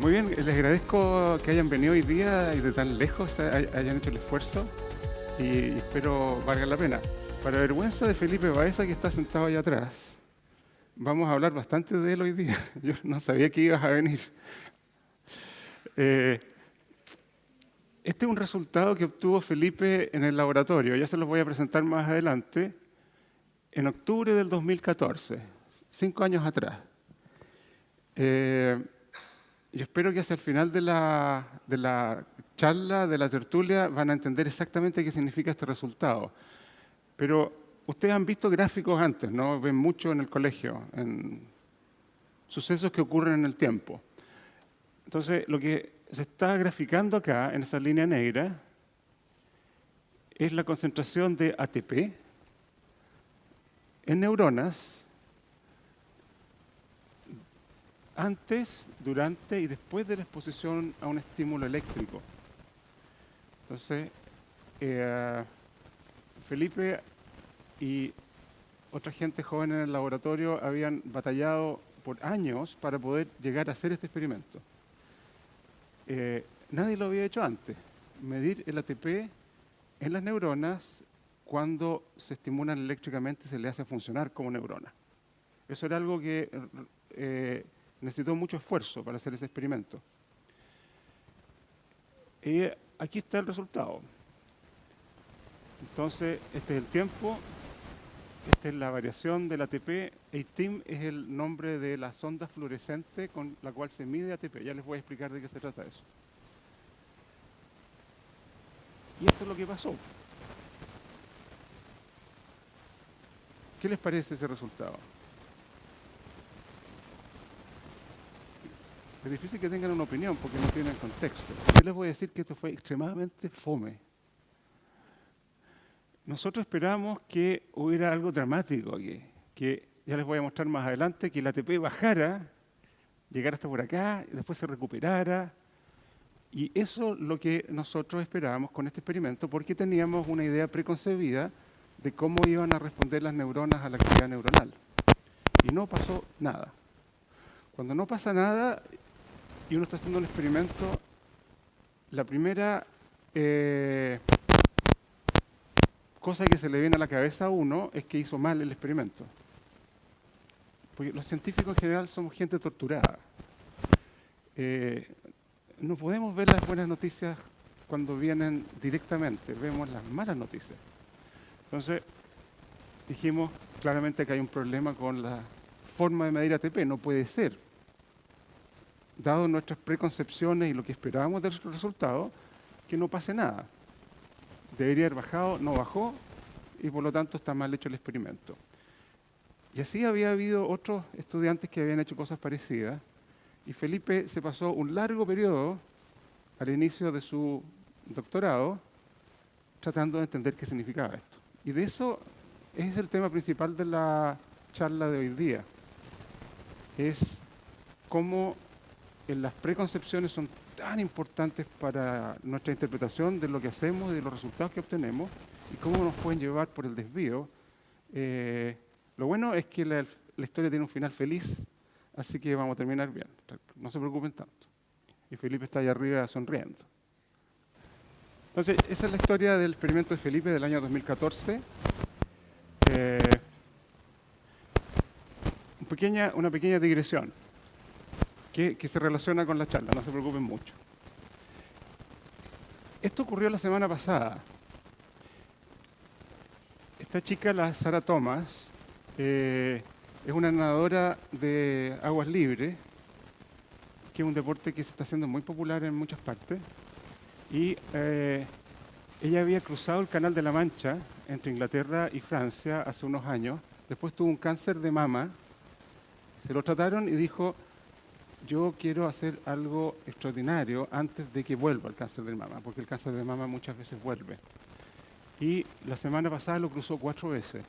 Muy bien, les agradezco que hayan venido hoy día y de tan lejos hayan hecho el esfuerzo y espero valga la pena. Para vergüenza de Felipe Baeza, que está sentado allá atrás, vamos a hablar bastante de él hoy día. Yo no sabía que ibas a venir. Eh, Este es un resultado que obtuvo Felipe en el laboratorio, ya se los voy a presentar más adelante, en octubre del 2014, 5 años atrás. Yo espero que hacia el final de la charla, de la tertulia, van a entender exactamente qué significa este resultado. Pero ustedes han visto gráficos antes, ¿no? Ven mucho en el colegio, en sucesos que ocurren en el tiempo. Entonces, lo que se está graficando acá, en esa línea negra, es la concentración de ATP en neuronas antes, durante y después de la exposición a un estímulo eléctrico. Entonces, Felipe y otra gente joven en el laboratorio habían batallado por años para poder llegar a hacer este experimento. Nadie lo había hecho antes, medir el ATP en las neuronas cuando se estimulan eléctricamente y se le hace funcionar como neurona. Eso era algo que necesitó mucho esfuerzo para hacer ese experimento. Y aquí está el resultado. Entonces, este es el tiempo, esta es la variación del ATP. ATIM es el nombre de la sonda fluorescente con la cual se mide ATP. Ya les voy a explicar de qué se trata eso. Y esto es lo que pasó. ¿Qué les parece ese resultado? Es difícil que tengan una opinión porque no tienen contexto. Yo les voy a decir que esto fue extremadamente fome. Nosotros esperábamos que hubiera algo dramático aquí, que ya les voy a mostrar más adelante, que el ATP bajara, llegara hasta por acá, y después se recuperara. Y eso es lo que nosotros esperábamos con este experimento, porque teníamos una idea preconcebida de cómo iban a responder las neuronas a la actividad neuronal. Y no pasó nada. Cuando no pasa nada y uno está haciendo un experimento, la primera cosa que se le viene a la cabeza a uno es que hizo mal el experimento. Porque los científicos en general somos gente torturada. No podemos ver las buenas noticias cuando vienen directamente, vemos las malas noticias. Entonces, dijimos claramente que hay un problema con la forma de medir ATP, no puede ser. Dado nuestras preconcepciones y lo que esperábamos del resultado, que no pase nada. Debería haber bajado, no bajó, y por lo tanto está mal hecho el experimento. Y así había habido otros estudiantes que habían hecho cosas parecidas, y Felipe se pasó un largo periodo al inicio de su doctorado tratando de entender qué significaba esto. Y de eso es el tema principal de la charla de hoy día. Es cómo las preconcepciones son tan importantes para nuestra interpretación de lo que hacemos y de los resultados que obtenemos y cómo nos pueden llevar por el desvío. Lo bueno es que la historia tiene un final feliz, así que vamos a terminar bien. No se preocupen tanto. Y Felipe está allá arriba sonriendo. Entonces, esa es la historia del experimento de Felipe del año 2014. Una pequeña digresión que se relaciona con la charla, no se preocupen mucho. Esto ocurrió la semana pasada. Esta chica, la Sarah Thomas, es una nadadora de aguas libres, que es un deporte que se está haciendo muy popular en muchas partes. Y ella había cruzado el Canal de la Mancha entre Inglaterra y Francia hace unos años. Después tuvo un cáncer de mama. Se lo trataron y dijo, yo quiero hacer algo extraordinario antes de que vuelva el cáncer de mama, porque el cáncer de mama muchas veces vuelve. Y la semana pasada lo cruzó 4 veces,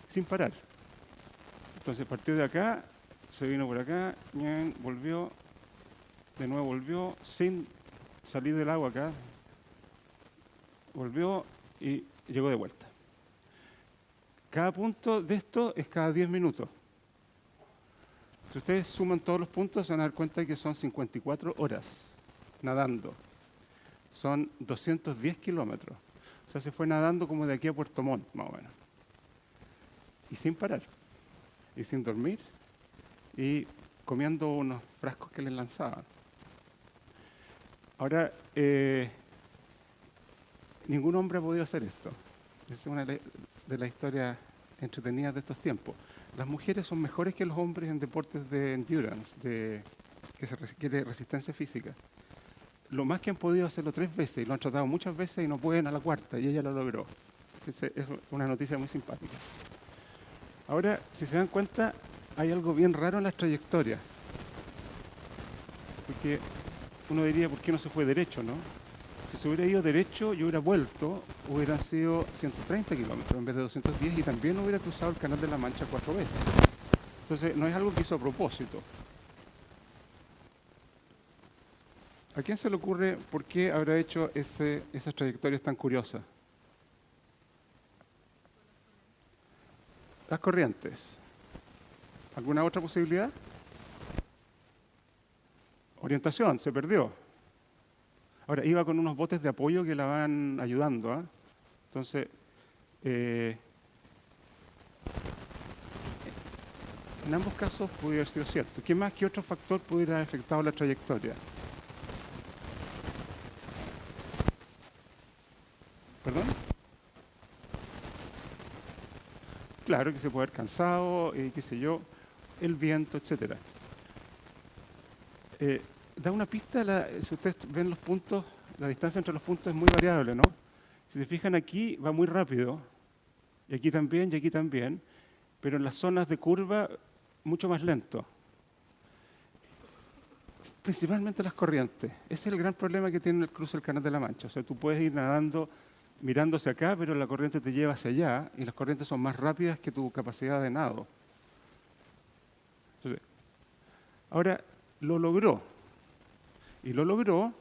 sin parar. Entonces partió de acá, se vino por acá, volvió, de nuevo volvió, sin salir del agua acá, volvió y llegó de vuelta. Cada punto de esto es cada 10 minutos. Si ustedes suman todos los puntos, se van a dar cuenta que son 54 horas nadando. Son 210 kilómetros. O sea, se fue nadando como de aquí a Puerto Montt, más o menos. Y sin parar. Y sin dormir. Y comiendo unos frascos que les lanzaban. Ahora, ningún hombre ha podido hacer esto. Es una de las historias entretenidas de estos tiempos. Las mujeres son mejores que los hombres en deportes de endurance, que se requiere resistencia física. Lo más que han podido hacerlo 3 veces, y lo han tratado muchas veces y no pueden a la cuarta, y ella lo logró. Es una noticia muy simpática. Ahora, si se dan cuenta, hay algo bien raro en las trayectorias. Porque uno diría, ¿por qué no se fue derecho, no? Si se hubiera ido derecho y hubiera vuelto, hubieran sido 130 kilómetros en vez de 210 y también hubiera cruzado el Canal de la Mancha 4 veces. Entonces, no es algo que hizo a propósito. ¿A quién se le ocurre por qué habrá hecho esas trayectorias tan curiosas? Las corrientes. ¿Alguna otra posibilidad? Orientación, se perdió. Ahora, iba con unos botes de apoyo que la van ayudando, ¿eh? Entonces, en ambos casos puede haber sido cierto. ¿Qué más, qué otro factor pudiera haber afectado la trayectoria? ¿Perdón? Claro que se puede haber cansado, qué sé yo, el viento, etcétera. Da una pista, si ustedes ven los puntos, la distancia entre los puntos es muy variable, ¿no? Si se fijan aquí, va muy rápido, y aquí también, pero en las zonas de curva, mucho más lento. Principalmente las corrientes. Ese es el gran problema que tiene el cruce del Canal de la Mancha. O sea, tú puedes ir nadando mirando hacia acá, pero la corriente te lleva hacia allá, y las corrientes son más rápidas que tu capacidad de nado. Entonces, ahora, lo logró. Y lo logró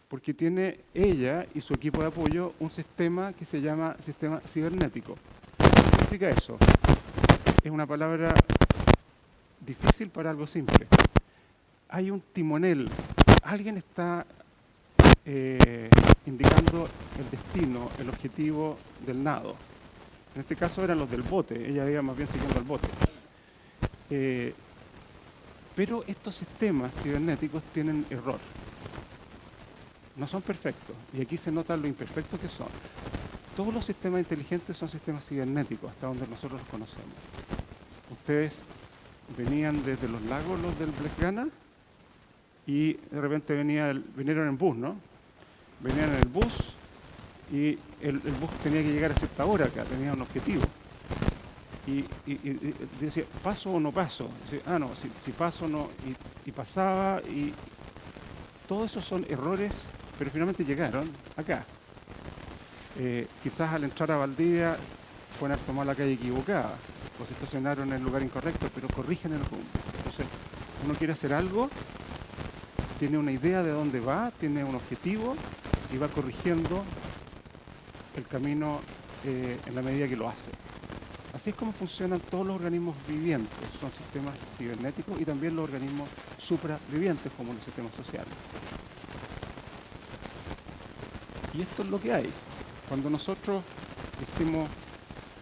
porque tiene ella y su equipo de apoyo un sistema que se llama sistema cibernético. ¿Qué significa eso? Es una palabra difícil para algo simple. Hay un timonel. Alguien está indicando el destino, el objetivo del nado. En este caso eran los del bote. Ella iba más bien siguiendo al bote. Pero estos sistemas cibernéticos tienen error. No son perfectos. Y aquí se nota lo imperfectos que son. Todos los sistemas inteligentes son sistemas cibernéticos, hasta donde nosotros los conocemos. Ustedes venían desde los lagos, los del Blesgana, y de repente vinieron en bus, ¿no? Venían en el bus y el bus tenía que llegar a cierta hora acá, tenía un objetivo. Y decía, ¿paso o no paso? Decía, no, si paso no, y pasaba, y todos esos son errores, pero finalmente llegaron acá. Quizás al entrar a Valdivia pueden haber tomado la calle equivocada, o se estacionaron en el lugar incorrecto, pero corrigen el rumbo. Entonces, uno quiere hacer algo, tiene una idea de dónde va, tiene un objetivo, y va corrigiendo el camino en la medida que lo hace. Así es como funcionan todos los organismos vivientes, son sistemas cibernéticos y también los organismos supravivientes como los sistemas sociales. Y esto es lo que hay. Cuando nosotros hicimos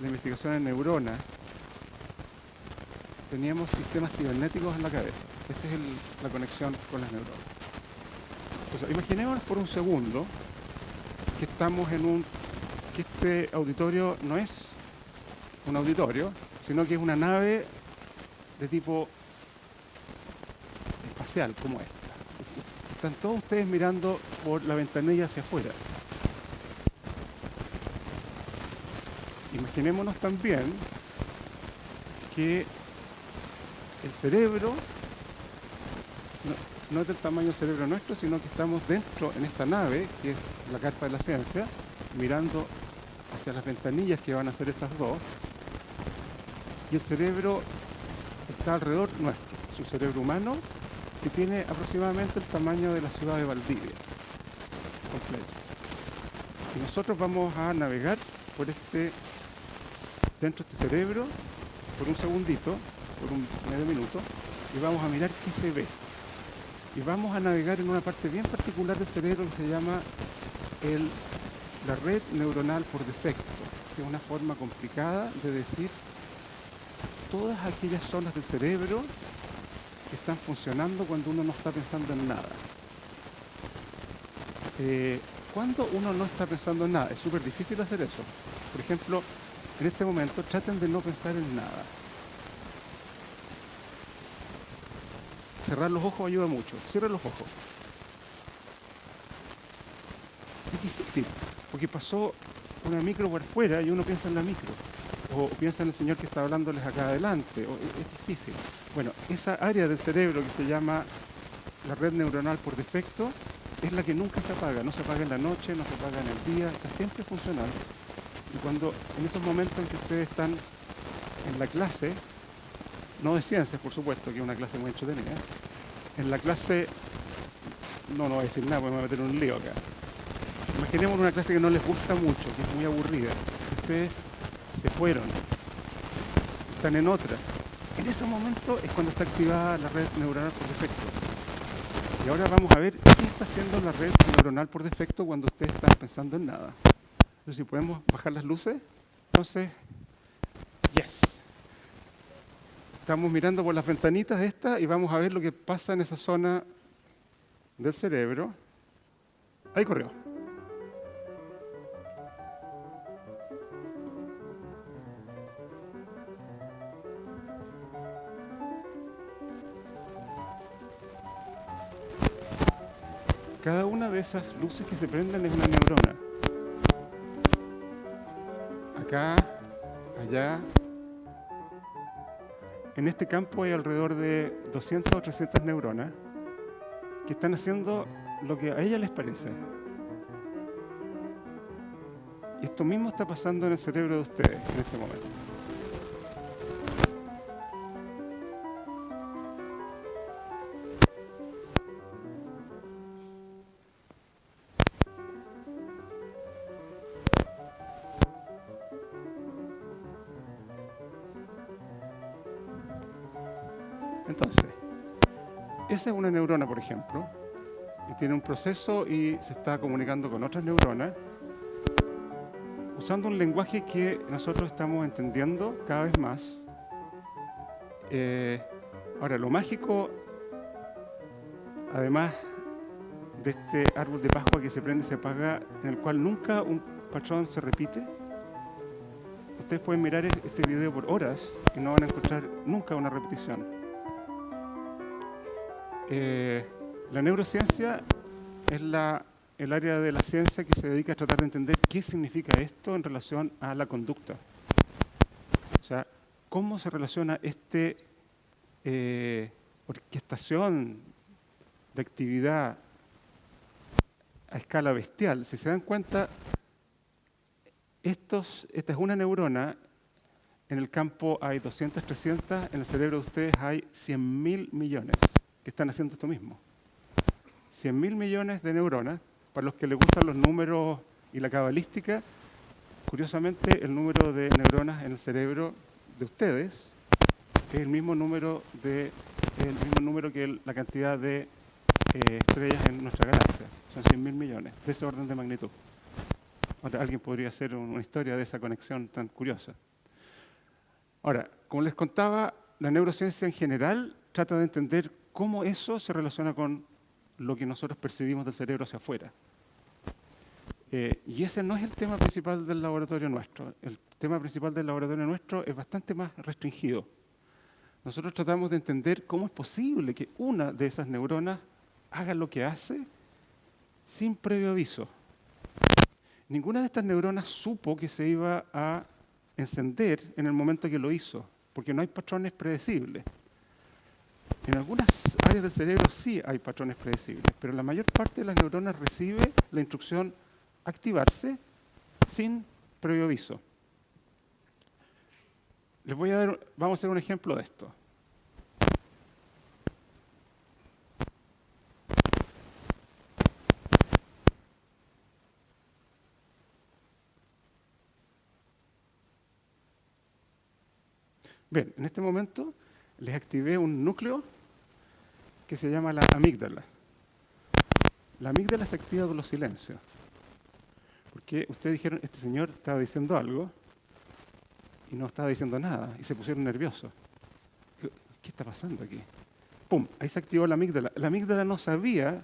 la investigación en neuronas, teníamos sistemas cibernéticos en la cabeza. Esa es la conexión con las neuronas. Entonces, imaginémonos por un segundo que estamos que este auditorio no es un auditorio, sino que es una nave de tipo espacial, como esta. Están todos ustedes mirando por la ventanilla hacia afuera. Imaginémonos también que el cerebro no es del tamaño del cerebro nuestro, sino que estamos dentro, en esta nave, que es la carpa de la ciencia, mirando hacia las ventanillas que van a ser estas dos, y el cerebro está alrededor nuestro, su cerebro humano, que tiene aproximadamente el tamaño de la ciudad de Valdivia, completo. Y nosotros vamos a navegar por dentro de este cerebro, por un segundito, por un medio minuto, y vamos a mirar qué se ve. Y vamos a navegar en una parte bien particular del cerebro que se llama la red neuronal por defecto, que es una forma complicada de decir todas aquellas zonas del cerebro que están funcionando cuando uno no está pensando en nada. Cuando uno no está pensando en nada, es súper difícil hacer eso. Por ejemplo, en este momento traten de no pensar en nada. Cerrar los ojos ayuda mucho. Cierren los ojos. Es difícil, porque pasó una micro por fuera y uno piensa en la micro. O piensa en el señor que está hablándoles acá adelante. Es difícil. Bueno, esa área del cerebro que se llama la red neuronal por defecto es la que nunca se apaga. No se apaga en la noche, no se apaga en el día, está siempre funcionando. Y cuando en esos momentos en que ustedes están en la clase, no de ciencias, por supuesto, que es una clase muy entretenida, en la clase, no voy a decir nada, porque me voy a meter en un lío acá. Imaginemos una clase que no les gusta mucho, que es muy aburrida. Ustedes se fueron, están en otra. En ese momento es cuando está activada la red neuronal por defecto. Y ahora vamos a ver qué está haciendo la red neuronal por defecto cuando ustedes están pensando en nada. Entonces, si podemos bajar las luces, entonces, yes. Estamos mirando por las ventanitas estas y vamos a ver lo que pasa en esa zona del cerebro. Ahí corrió. Cada una de esas luces que se prenden es una neurona. Acá, allá. En este campo hay alrededor de 200 o 300 neuronas que están haciendo lo que a ellas les parece. Y esto mismo está pasando en el cerebro de ustedes en este momento. Entonces, esa es una neurona, por ejemplo, y tiene un proceso y se está comunicando con otras neuronas usando un lenguaje que nosotros estamos entendiendo cada vez más. Ahora, lo mágico, además de este árbol de Pascua que se prende y se apaga, en el cual nunca un patrón se repite, ustedes pueden mirar este video por horas y no van a encontrar nunca una repetición. La neurociencia es el área de la ciencia que se dedica a tratar de entender qué significa esto en relación a la conducta. O sea, cómo se relaciona orquestación de actividad a escala bestial. Si se dan cuenta, esta es una neurona. En el campo hay 200, 300, en el cerebro de ustedes hay 100.000 millones que están haciendo esto mismo. 100.000 millones de neuronas. Para los que les gustan los números y la cabalística, curiosamente el número de neuronas en el cerebro de ustedes es el mismo número que la cantidad de estrellas en nuestra galaxia. Son 100.000 millones, de ese orden de magnitud. Ahora, alguien podría hacer una historia de esa conexión tan curiosa. Ahora, como les contaba, la neurociencia en general trata de entender cómo eso se relaciona con lo que nosotros percibimos del cerebro hacia afuera. Y ese no es el tema principal del laboratorio nuestro. El tema principal del laboratorio nuestro es bastante más restringido. Nosotros tratamos de entender cómo es posible que una de esas neuronas haga lo que hace sin previo aviso. Ninguna de estas neuronas supo que se iba a encender en el momento que lo hizo, porque no hay patrones predecibles. En algunas áreas del cerebro sí hay patrones predecibles, pero la mayor parte de las neuronas recibe la instrucción activarse sin previo aviso. Vamos a hacer un ejemplo de esto. Bien, en este momento les activé un núcleo que se llama la amígdala. La amígdala se activa con los silencios. Porque ustedes dijeron, este señor estaba diciendo algo y no estaba diciendo nada, y se pusieron nerviosos. ¿Qué está pasando aquí? ¡Pum! Ahí se activó la amígdala. La amígdala no sabía,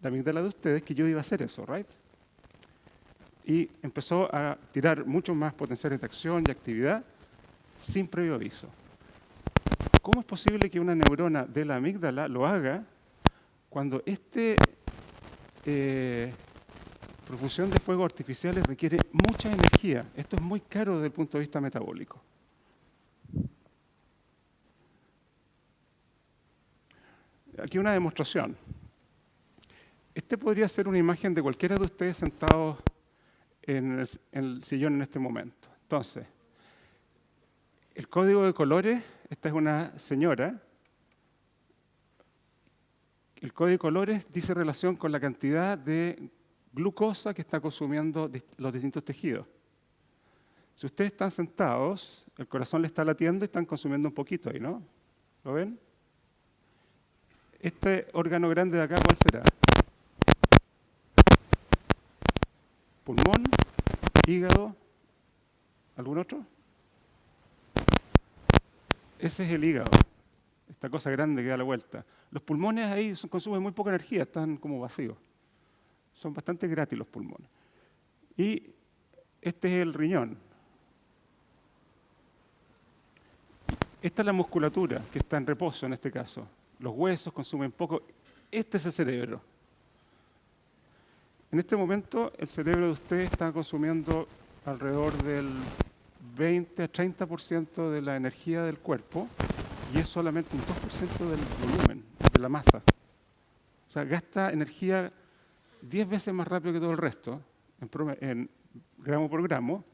la amígdala de ustedes, que yo iba a hacer eso, ¿right? Y empezó a tirar muchos más potenciales de acción y actividad sin previo aviso. ¿Cómo es posible que una neurona de la amígdala lo haga cuando profusión de fuegos artificiales requiere mucha energía? Esto es muy caro desde el punto de vista metabólico. Aquí una demostración. Este podría ser una imagen de cualquiera de ustedes sentados en el sillón en este momento. Entonces, el código de colores, esta es una señora. El código de colores dice relación con la cantidad de glucosa que está consumiendo los distintos tejidos. Si ustedes están sentados, el corazón le está latiendo y están consumiendo un poquito ahí, ¿no? ¿Lo ven? Este órgano grande de acá, ¿cuál será? Pulmón, hígado, ¿algún otro? Ese es el hígado, esta cosa grande que da la vuelta. Los pulmones ahí consumen muy poca energía, están como vacíos. Son bastante gratis los pulmones. Y este es el riñón. Esta es la musculatura que está en reposo en este caso. Los huesos consumen poco. Este es el cerebro. En este momento el cerebro de ustedes está consumiendo alrededor del 20 a 30% de la energía del cuerpo y es solamente un 2% del volumen, de la masa. O sea, gasta energía 10 veces más rápido que todo el resto, en gramo por gramo.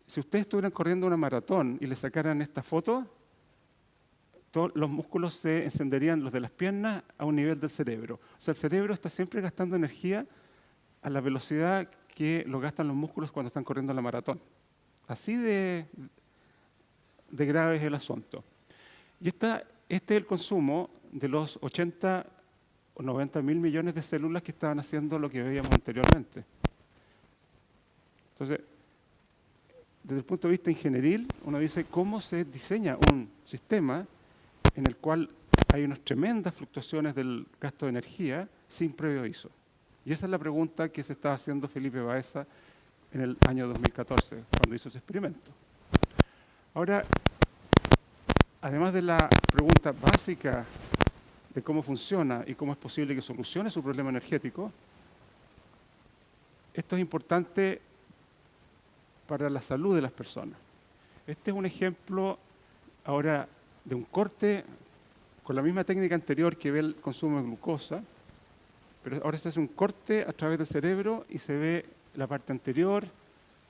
Si ustedes estuvieran corriendo una maratón y le sacaran esta foto, todos los músculos se encenderían, los de las piernas, a un nivel del cerebro. O sea, el cerebro está siempre gastando energía a la velocidad que lo gastan los músculos cuando están corriendo la maratón. Así de grave es el asunto. Y este es el consumo de los 80 o 90 mil millones de células que estaban haciendo lo que veíamos anteriormente. Entonces, desde el punto de vista ingenieril, uno dice cómo se diseña un sistema en el cual hay unas tremendas fluctuaciones del gasto de energía sin previo aviso. Y esa es la pregunta que se estaba haciendo Felipe Baeza en el año 2014, cuando hizo ese experimento. Ahora, además de la pregunta básica de cómo funciona y cómo es posible que solucione su problema energético, esto es importante para la salud de las personas. Este es un ejemplo ahora de un corte con la misma técnica anterior que ve el consumo de glucosa, pero ahora se hace un corte a través del cerebro y se ve la parte anterior,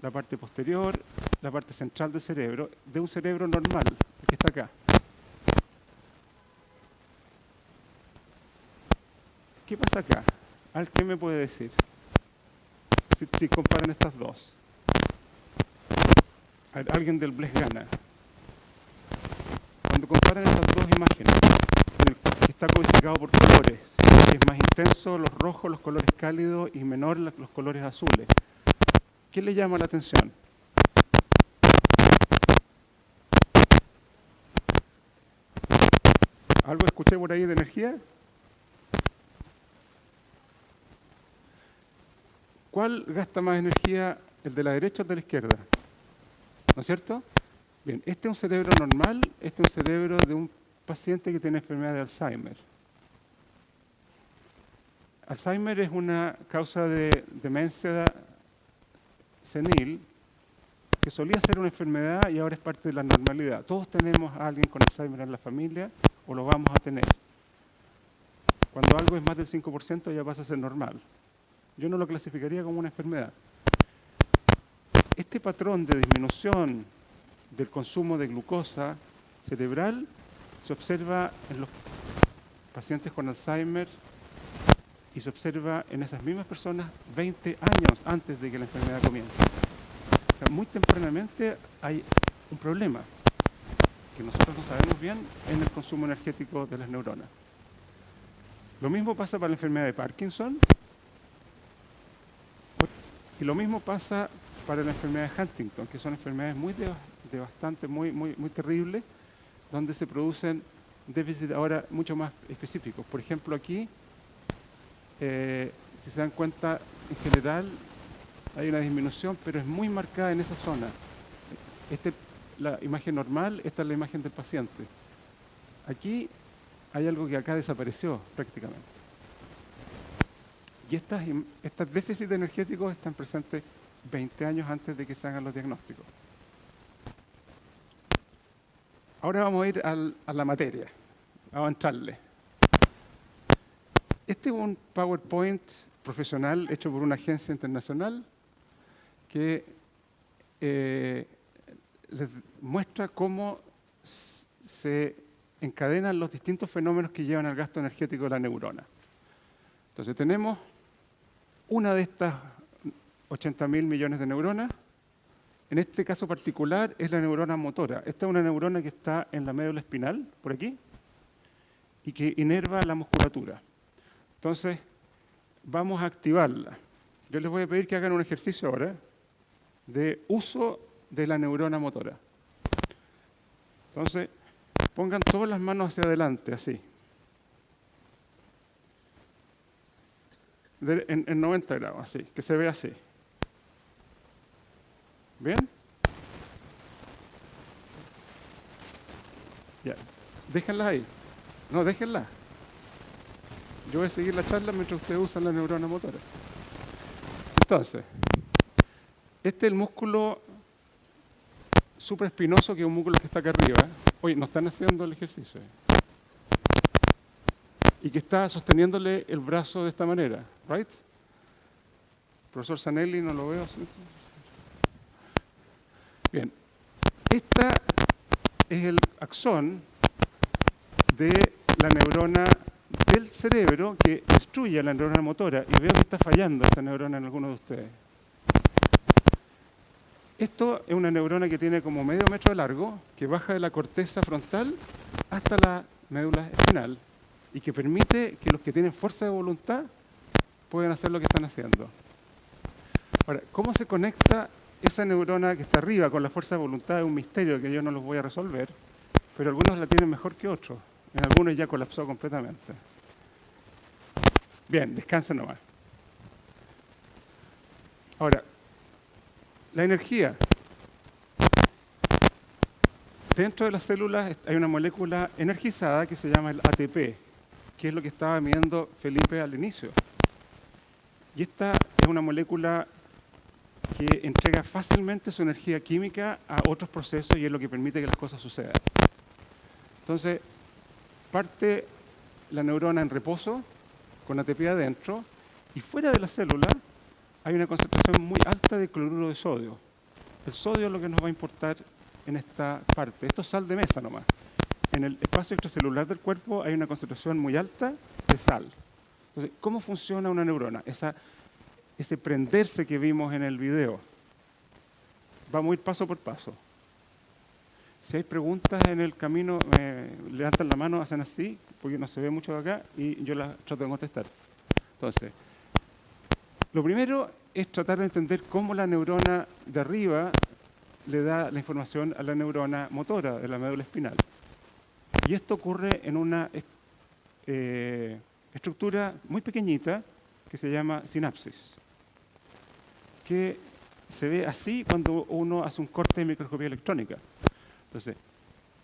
la parte posterior, la parte central del cerebro, de un cerebro normal, el que está acá. ¿Qué pasa acá? ¿Qué me puede decir? Si comparan estas dos. A ver, alguien del BLES gana. Cuando comparan estas dos imágenes, que está codificado por colores, que es más intenso los rojos, los colores cálidos y menor los colores azules, ¿qué le llama la atención? ¿Algo escuché por ahí de energía? ¿Cuál gasta más energía, el de la derecha o el de la izquierda? ¿No es cierto? Bien, este es un cerebro normal, este es un cerebro de un paciente que tiene enfermedad de Alzheimer. Alzheimer es una causa de demencia senil que solía ser una enfermedad y ahora es parte de la normalidad. Todos tenemos a alguien con Alzheimer en la familia o lo vamos a tener. Cuando algo es más del 5% ya pasa a ser normal. Yo no lo clasificaría como una enfermedad. Este patrón de disminución del consumo de glucosa cerebral se observa en los pacientes con Alzheimer y se observa en esas mismas personas 20 años antes de que la enfermedad comience. O sea, muy tempranamente hay un problema que nosotros no sabemos bien en el consumo energético de las neuronas. Lo mismo pasa para la enfermedad de Parkinson y lo mismo pasa para la enfermedad de Huntington, que son enfermedades muy devastantes, muy terribles, donde se producen déficits ahora mucho más específicos. Por ejemplo, aquí, si se dan cuenta, en general hay una disminución, pero es muy marcada en esa zona. La imagen normal, esta es la imagen del paciente. Aquí hay algo que acá desapareció prácticamente. Y estos déficits energéticos están presentes 20 años antes de que se hagan los diagnósticos. Ahora vamos a ir a la materia, vamos a entrarle. Este es un PowerPoint profesional hecho por una agencia internacional que les muestra cómo se encadenan los distintos fenómenos que llevan al gasto energético de la neurona. Entonces tenemos una de estas 80.000 millones de neuronas. En este caso particular es la neurona motora. Esta es una neurona que está en la médula espinal, por aquí, y que inerva la musculatura. Entonces, vamos a activarla. Yo les voy a pedir que hagan un ejercicio ahora de uso de la neurona motora. Entonces, pongan todas las manos hacia adelante, así. En 90 grados, así, que se vea así. ¿Bien? Ya, déjenlas ahí. No, déjenlas. Yo voy a seguir la charla mientras ustedes usan la neurona motora. Entonces, este es el músculo supraespinoso, que es un músculo que está acá arriba. Oye, no están haciendo el ejercicio. Y que está sosteniéndole el brazo de esta manera, ¿right? Profesor Zanelli, no lo veo así. Bien, esta es el axón de la neurona del cerebro que destruye a la neurona motora, y veo que está fallando esta neurona en algunos de ustedes. Esto es una neurona que tiene como medio metro de largo, que baja de la corteza frontal hasta la médula espinal y que permite que los que tienen fuerza de voluntad puedan hacer lo que están haciendo. Ahora, ¿cómo se conecta esa neurona que está arriba con la fuerza de voluntad? Es un misterio que yo no los voy a resolver, pero algunos la tienen mejor que otros. En algunos ya colapsó completamente. Bien, descansen nomás. Ahora, la energía. Dentro de las células hay una molécula energizada que se llama el ATP, que es lo que estaba midiendo Felipe al inicio. Y esta es una molécula que entrega fácilmente su energía química a otros procesos y es lo que permite que las cosas sucedan. Entonces, parte la neurona en reposo, con ATP adentro, y fuera de la célula hay una concentración muy alta de cloruro de sodio. El sodio es lo que nos va a importar en esta parte. Esto es sal de mesa nomás. En el espacio extracelular del cuerpo hay una concentración muy alta de sal. Entonces, ¿cómo funciona una neurona? Ese prenderse que vimos en el video. Vamos a ir paso por paso. Si hay preguntas en el camino, levantan la mano, hacen así, porque no se ve mucho de acá, y yo las trato de contestar. Entonces, lo primero es tratar de entender cómo la neurona de arriba le da la información a la neurona motora de la médula espinal. Y esto ocurre en una estructura muy pequeñita que se llama sinapsis, que se ve así cuando uno hace un corte de microscopía electrónica. Entonces,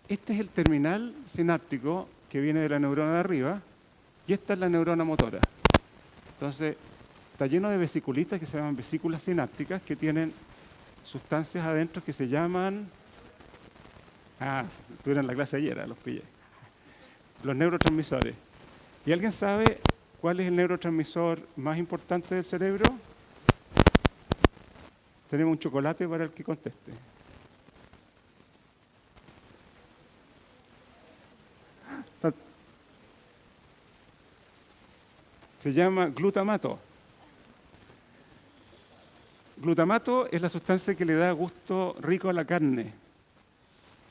este es el terminal sináptico que viene de la neurona de arriba, y esta es la neurona motora. Entonces, está lleno de vesiculitas que se llaman vesículas sinápticas, que tienen sustancias adentro que se llaman... estuvieron en la clase ayer, los pillé. Los neurotransmisores. ¿Y alguien sabe cuál es el neurotransmisor más importante del cerebro? Tenemos un chocolate para el que conteste. Se llama glutamato. Glutamato es la sustancia que le da gusto rico a la carne.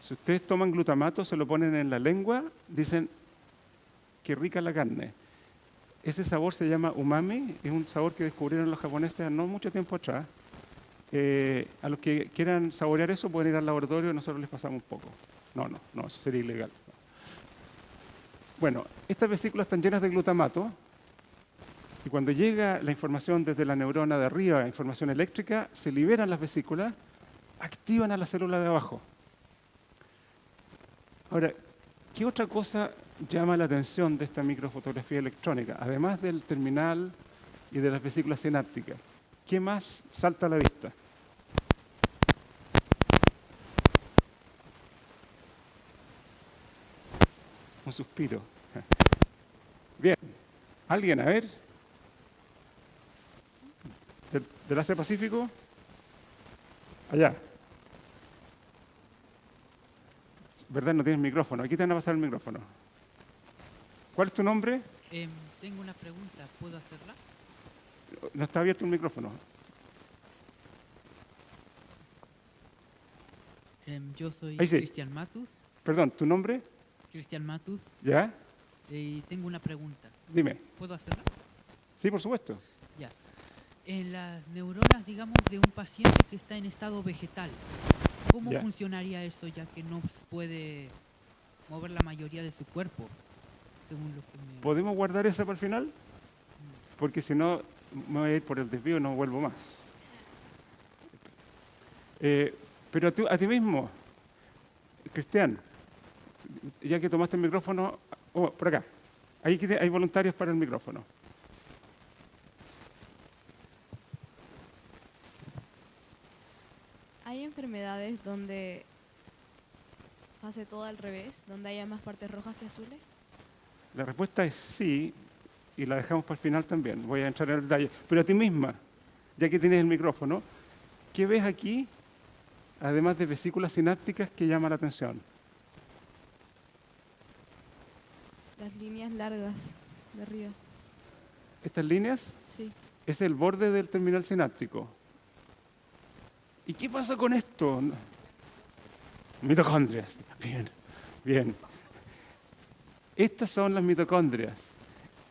Si ustedes toman glutamato, se lo ponen en la lengua, dicen que rica la carne. Ese sabor se llama umami, es un sabor que descubrieron los japoneses no mucho tiempo atrás. A los que quieran saborear eso pueden ir al laboratorio y nosotros les pasamos un poco. No, eso sería ilegal. Bueno, estas vesículas están llenas de glutamato y cuando llega la información desde la neurona de arriba, información eléctrica, se liberan las vesículas, activan a la célula de abajo. Ahora, ¿qué otra cosa llama la atención de esta microfotografía electrónica? Además del terminal y de las vesículas sinápticas, ¿qué más salta a la vista? Un suspiro. Bien. ¿Alguien? A ver. ¿Del Asia Pacífico? Allá. ¿Verdad? No tienes micrófono. Aquí te van a pasar el micrófono. ¿Cuál es tu nombre? Tengo una pregunta. ¿Puedo hacerla? No está abierto el micrófono. Yo soy Ahí sí. Cristian Matus. Perdón, ¿tu nombre? Cristian Matus. ¿Ya? Y tengo una pregunta. Dime. ¿Puedo hacerla? Sí, por supuesto. Ya. En las neuronas, digamos, de un paciente que está en estado vegetal, ¿cómo Ya. funcionaría eso, ya que no puede mover la mayoría de su cuerpo? Según lo que me... ¿Podemos guardar esa para el final? Porque si no, me voy a ir por el desvío y no vuelvo más. Pero a ti mismo, Cristian, ya que tomaste el micrófono, por acá, ahí hay voluntarios para el micrófono. ¿Hay enfermedades donde pase todo al revés, donde haya más partes rojas que azules? La respuesta es sí, y la dejamos para el final también. Voy a entrar en el detalle. Pero a ti misma, ya que tienes el micrófono, ¿qué ves aquí, además de vesículas sinápticas, que llama la atención? Las líneas largas de arriba. Estas líneas Sí. es el borde del terminal sináptico. ¿Y qué pasa con esto? Mitocondrias. Bien, bien. Estas son las mitocondrias.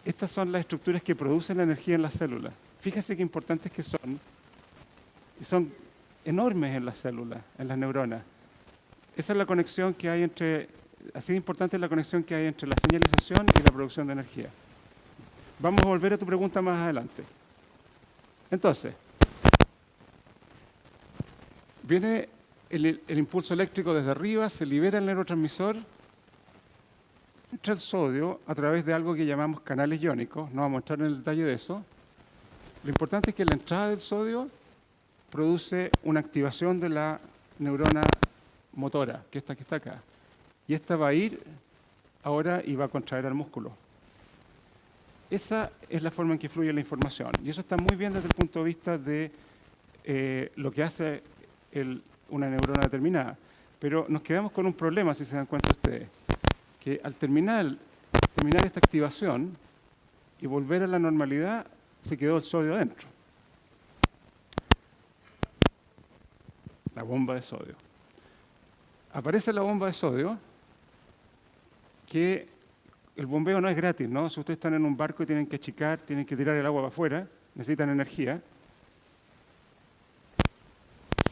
Estas son las estructuras que producen la energía en las células. Fíjese qué importantes que son. Y son enormes en las células, en las neuronas. Esa es la conexión que hay entre, así de importante es la conexión que hay entre la señalización y la producción de energía. Vamos a volver a tu pregunta más adelante. Entonces, viene el impulso eléctrico desde arriba, se libera el neurotransmisor, entra el sodio a través de algo que llamamos canales iónicos, no vamos a entrar en el detalle de eso. Lo importante es que la entrada del sodio produce una activación de la neurona motora, que esta que está acá. Y esta va a ir ahora y va a contraer al músculo. Esa es la forma en que fluye la información. Y eso está muy bien desde el punto de vista de lo que hace una neurona determinada. Pero nos quedamos con un problema, si se dan cuenta ustedes, que al terminar esta activación y volver a la normalidad, se quedó el sodio adentro. La bomba de sodio. Aparece la bomba de sodio, que el bombeo no es gratis, ¿no? Si ustedes están en un barco y tienen que achicar, tienen que tirar el agua para afuera, necesitan energía.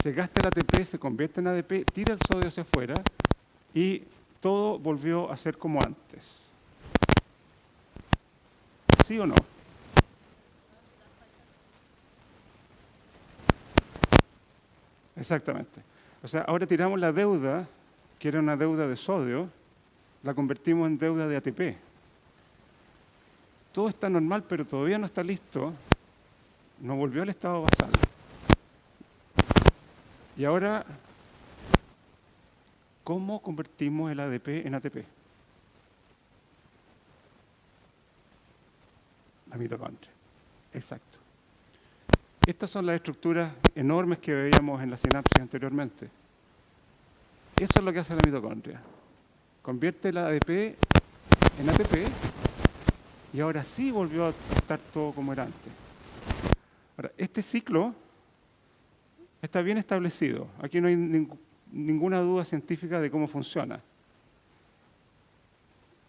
Se gasta el ATP, se convierte en ADP, tira el sodio hacia afuera y todo volvió a ser como antes. ¿Sí o no? Exactamente. O sea, ahora tiramos la deuda, que era una deuda de sodio, la convertimos en deuda de ATP. Todo está normal, pero todavía no está listo. No volvió al estado basal. Y ahora, ¿cómo convertimos el ADP en ATP? La mitocondria. Exacto. Estas son las estructuras enormes que veíamos en la sinapsis anteriormente. Eso es lo que hace la mitocondria. Convierte el ADP en ATP y ahora sí volvió a estar todo como era antes. Ahora, este ciclo está bien establecido. Aquí no hay ninguna duda científica de cómo funciona.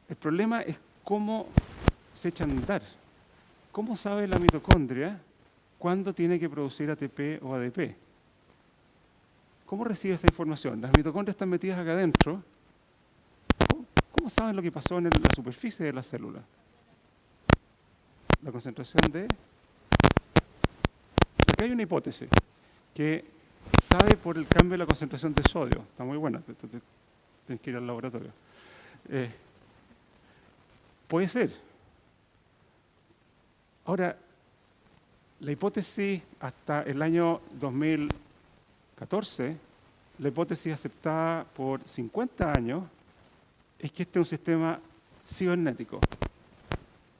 El problema es cómo se echa a andar ¿cómo sabe la mitocondria cuándo tiene que producir ATP o ADP? ¿Cómo recibe esa información? Las mitocondrias están metidas acá adentro. ¿Cómo saben lo que pasó en la superficie de la célula? La concentración de... Acá hay una hipótesis que sabe por el cambio de la concentración de sodio. Está muy buena, tienes que ir al laboratorio. Puede ser. Ahora, la hipótesis hasta el año 2014, la hipótesis aceptada por 50 años, es que este es un sistema cibernético.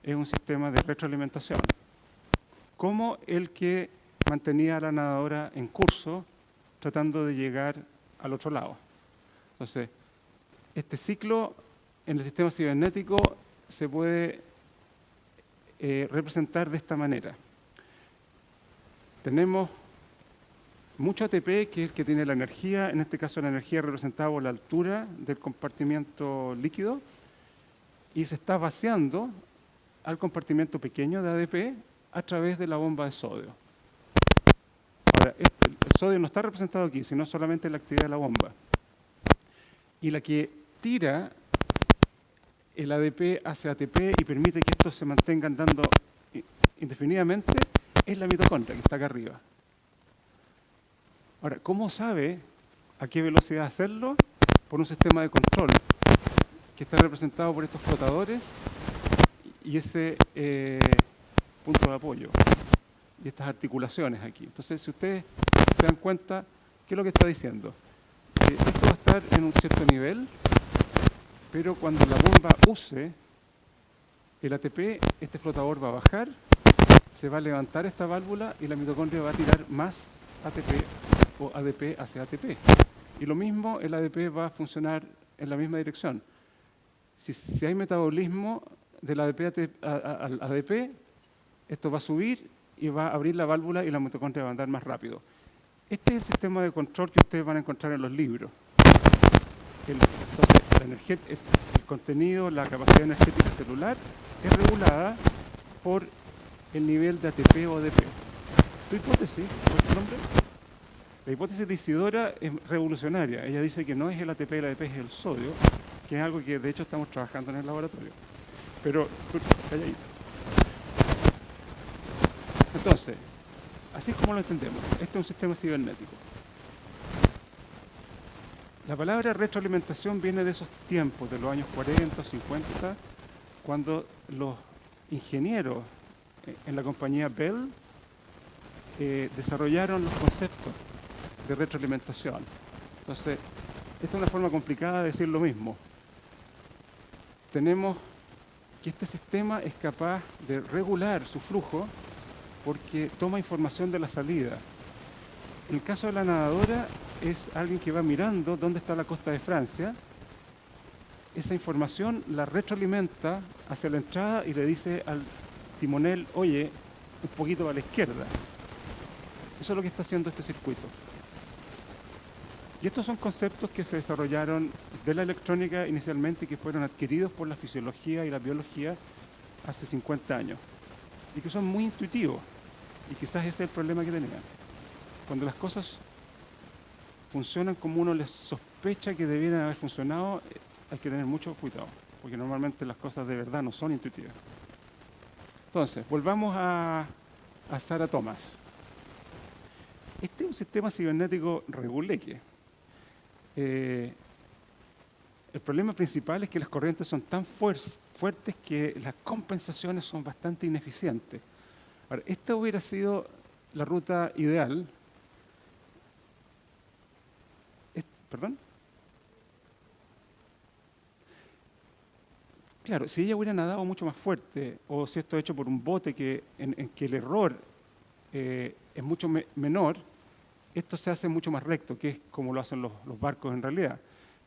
Es un sistema de retroalimentación. Como el que mantenía a la nadadora en curso, tratando de llegar al otro lado. Entonces, este ciclo en el sistema cibernético se puede representar de esta manera. Tenemos mucho ATP, que es el que tiene la energía, en este caso la energía representada por la altura del compartimiento líquido, y se está vaciando al compartimento pequeño de ADP a través de la bomba de sodio. Ahora, el sodio no está representado aquí, sino solamente la actividad de la bomba. Y la que tira el ADP hacia ATP y permite que estos se mantengan dando indefinidamente es la mitocondria, que está acá arriba. Ahora, ¿cómo sabe a qué velocidad hacerlo? Por un sistema de control que está representado por estos flotadores y ese punto de apoyo y estas articulaciones aquí. Entonces, si ustedes se dan cuenta, ¿qué es lo que está diciendo? Esto va a estar en un cierto nivel, pero cuando la bomba use el ATP, este flotador va a bajar, se va a levantar esta válvula y la mitocondria va a tirar más ATP o ADP hacia ATP. Y lo mismo, el ADP va a funcionar en la misma dirección. Si hay metabolismo del ADP al ADP, esto va a subir y va a abrir la válvula y la mitocondria va a andar más rápido. Este es el sistema de control que ustedes van a encontrar en los libros. Entonces, el contenido, la capacidad energética celular es regulada por el nivel de ATP o ADP. ¿Tu hipótesis? ¿Cuál es tu nombre? La hipótesis de Isidora es revolucionaria. Ella dice que no es el ATP y el ADP, es el sodio, que es algo que de hecho estamos trabajando en el laboratorio. Pero, calladito. Entonces, así es como lo entendemos. Este es un sistema cibernético. La palabra retroalimentación viene de esos tiempos, de los años 40, 50, cuando los ingenieros en la compañía Bell desarrollaron los conceptos de retroalimentación. Entonces, esta es una forma complicada de decir lo mismo. Tenemos que este sistema es capaz de regular su flujo porque toma información de la salida. En el caso de la nadadora, es alguien que va mirando dónde está la costa de Francia. Esa información la retroalimenta hacia la entrada y le dice al timonel, oye, un poquito a la izquierda. Eso es lo que está haciendo este circuito. Y estos son conceptos que se desarrollaron de la electrónica inicialmente y que fueron adquiridos por la fisiología y la biología hace 50 años. Y que son muy intuitivos. Y quizás ese es el problema que tenían. Cuando las cosas funcionan como uno les sospecha que debieran haber funcionado, hay que tener mucho cuidado, porque normalmente las cosas de verdad no son intuitivas. Entonces, volvamos a Sarah Thomas. Este es un sistema cibernético reguleque. El problema principal es que las corrientes son tan fuertes que las compensaciones son bastante ineficientes. Ahora, esta hubiera sido la ruta ideal. ¿Perdón? Claro, si ella hubiera nadado mucho más fuerte, o si esto es hecho por un bote en que el error es mucho menor, esto se hace mucho más recto, que es como lo hacen los barcos en realidad.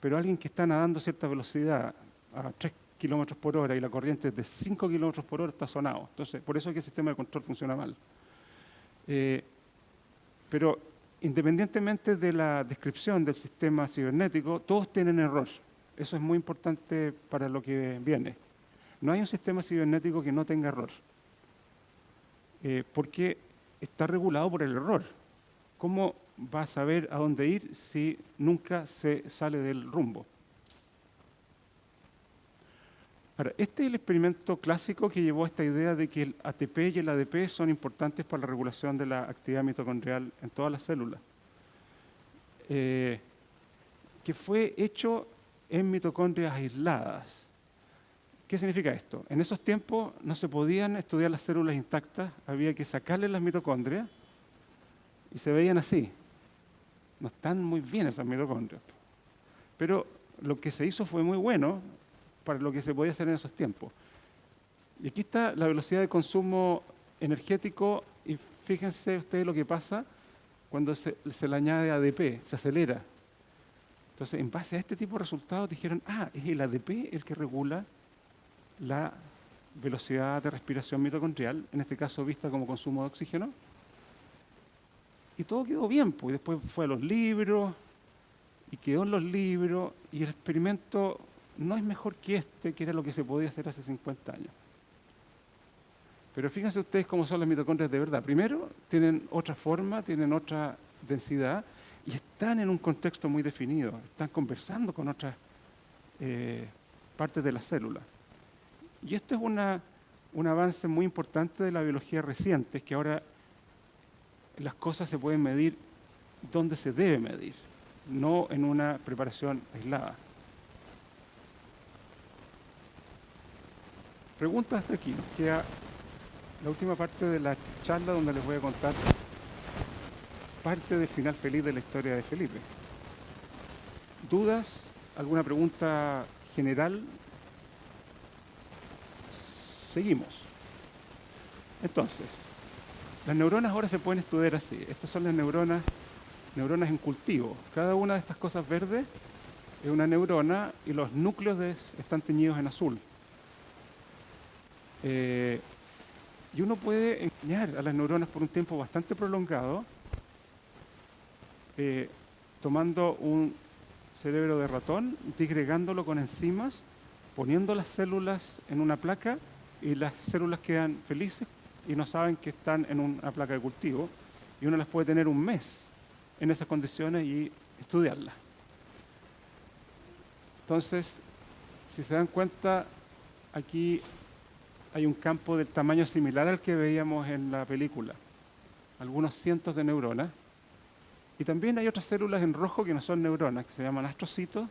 Pero alguien que está nadando a cierta velocidad, a 3 kilómetros por hora, y la corriente es de 5 kilómetros por hora, está sonado. Entonces, por eso es que el sistema de control funciona mal. Pero independientemente de la descripción del sistema cibernético, todos tienen error. Eso es muy importante para lo que viene. No hay un sistema cibernético que no tenga error. porque está regulado por el error. ¿Cómo va a saber a dónde ir si nunca se sale del rumbo? Ahora, este es el experimento clásico que llevó a esta idea de que el ATP y el ADP son importantes para la regulación de la actividad mitocondrial en todas las células, que fue hecho en mitocondrias aisladas. ¿Qué significa esto? En esos tiempos no se podían estudiar las células intactas, había que sacarle las mitocondrias y se veían así. No están muy bien esas mitocondrias. Pero lo que se hizo fue muy bueno para lo que se podía hacer en esos tiempos. Y aquí está la velocidad de consumo energético y fíjense ustedes lo que pasa cuando se le añade ADP, se acelera. Entonces, en base a este tipo de resultados dijeron, es el ADP el que regula la velocidad de respiración mitocondrial, en este caso vista como consumo de oxígeno. Y todo quedó bien, pues. Y después fue a los libros, y quedó en los libros, y el experimento no es mejor que este, que era lo que se podía hacer hace 50 años. Pero fíjense ustedes cómo son las mitocondrias de verdad. Primero, tienen otra forma, tienen otra densidad, y están en un contexto muy definido, están conversando con otras partes de la célula. Y esto es un avance muy importante de la biología reciente, es que ahora las cosas se pueden medir donde se debe medir, no en una preparación aislada. Preguntas hasta aquí. Nos queda la última parte de la charla donde les voy a contar parte del final feliz de la historia de Felipe. ¿Dudas? ¿Alguna pregunta general? Seguimos. Entonces, las neuronas ahora se pueden estudiar así. Estas son las neuronas en cultivo. Cada una de estas cosas verdes es una neurona y los núcleos están teñidos en azul. Y uno puede engañar a las neuronas por un tiempo bastante prolongado tomando un cerebro de ratón, disgregándolo con enzimas, poniendo las células en una placa y las células quedan felices y no saben que están en una placa de cultivo, y uno las puede tener un mes en esas condiciones y estudiarlas. Entonces, si se dan cuenta, aquí hay un campo del tamaño similar al que veíamos en la película, algunos cientos de neuronas, y también hay otras células en rojo que no son neuronas, que se llaman astrocitos,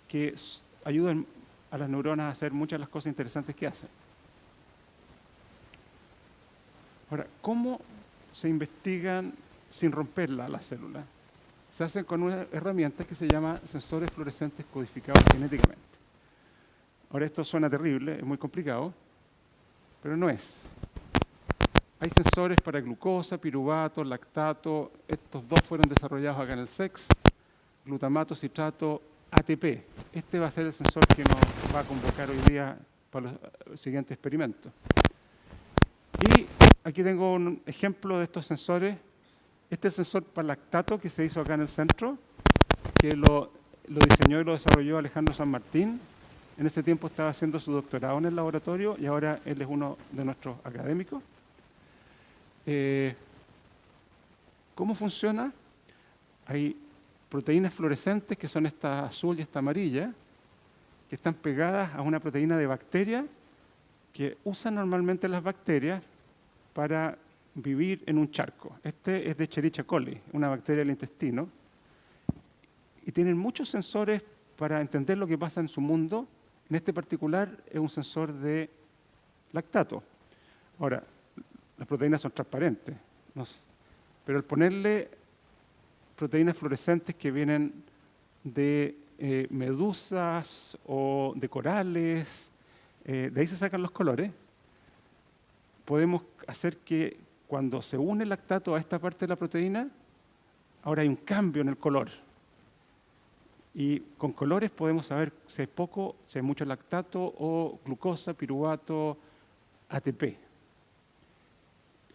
que ayudan a las neuronas a hacer muchas de las cosas interesantes que hacen. Ahora, ¿cómo se investigan sin romperla las células? Se hacen con una herramienta que se llama sensores fluorescentes codificados genéticamente. Ahora, esto suena terrible, es muy complicado, pero no es. Hay sensores para glucosa, piruvato, lactato. Estos dos fueron desarrollados acá en el SEX. Glutamato, citrato, ATP. Este va a ser el sensor que nos va a convocar hoy día para los siguientes experimentos. Y aquí tengo un ejemplo de estos sensores. Este es el sensor para lactato que se hizo acá en el centro, que lo diseñó y lo desarrolló Alejandro San Martín. En ese tiempo estaba haciendo su doctorado en el laboratorio y ahora él es uno de nuestros académicos. ¿Cómo funciona? Hay proteínas fluorescentes, que son esta azul y esta amarilla, que están pegadas a una proteína de bacteria que usan normalmente las bacterias para vivir en un charco. Este es de Escherichia coli, una bacteria del intestino, y tienen muchos sensores para entender lo que pasa en su mundo. En este particular es un sensor de lactato. Ahora, las proteínas son transparentes, pero al ponerle proteínas fluorescentes que vienen de medusas o de corales, de ahí se sacan los colores, podemos hacer que cuando se une el lactato a esta parte de la proteína, ahora hay un cambio en el color. Y con colores podemos saber si hay poco, si hay mucho lactato o glucosa, piruvato, ATP.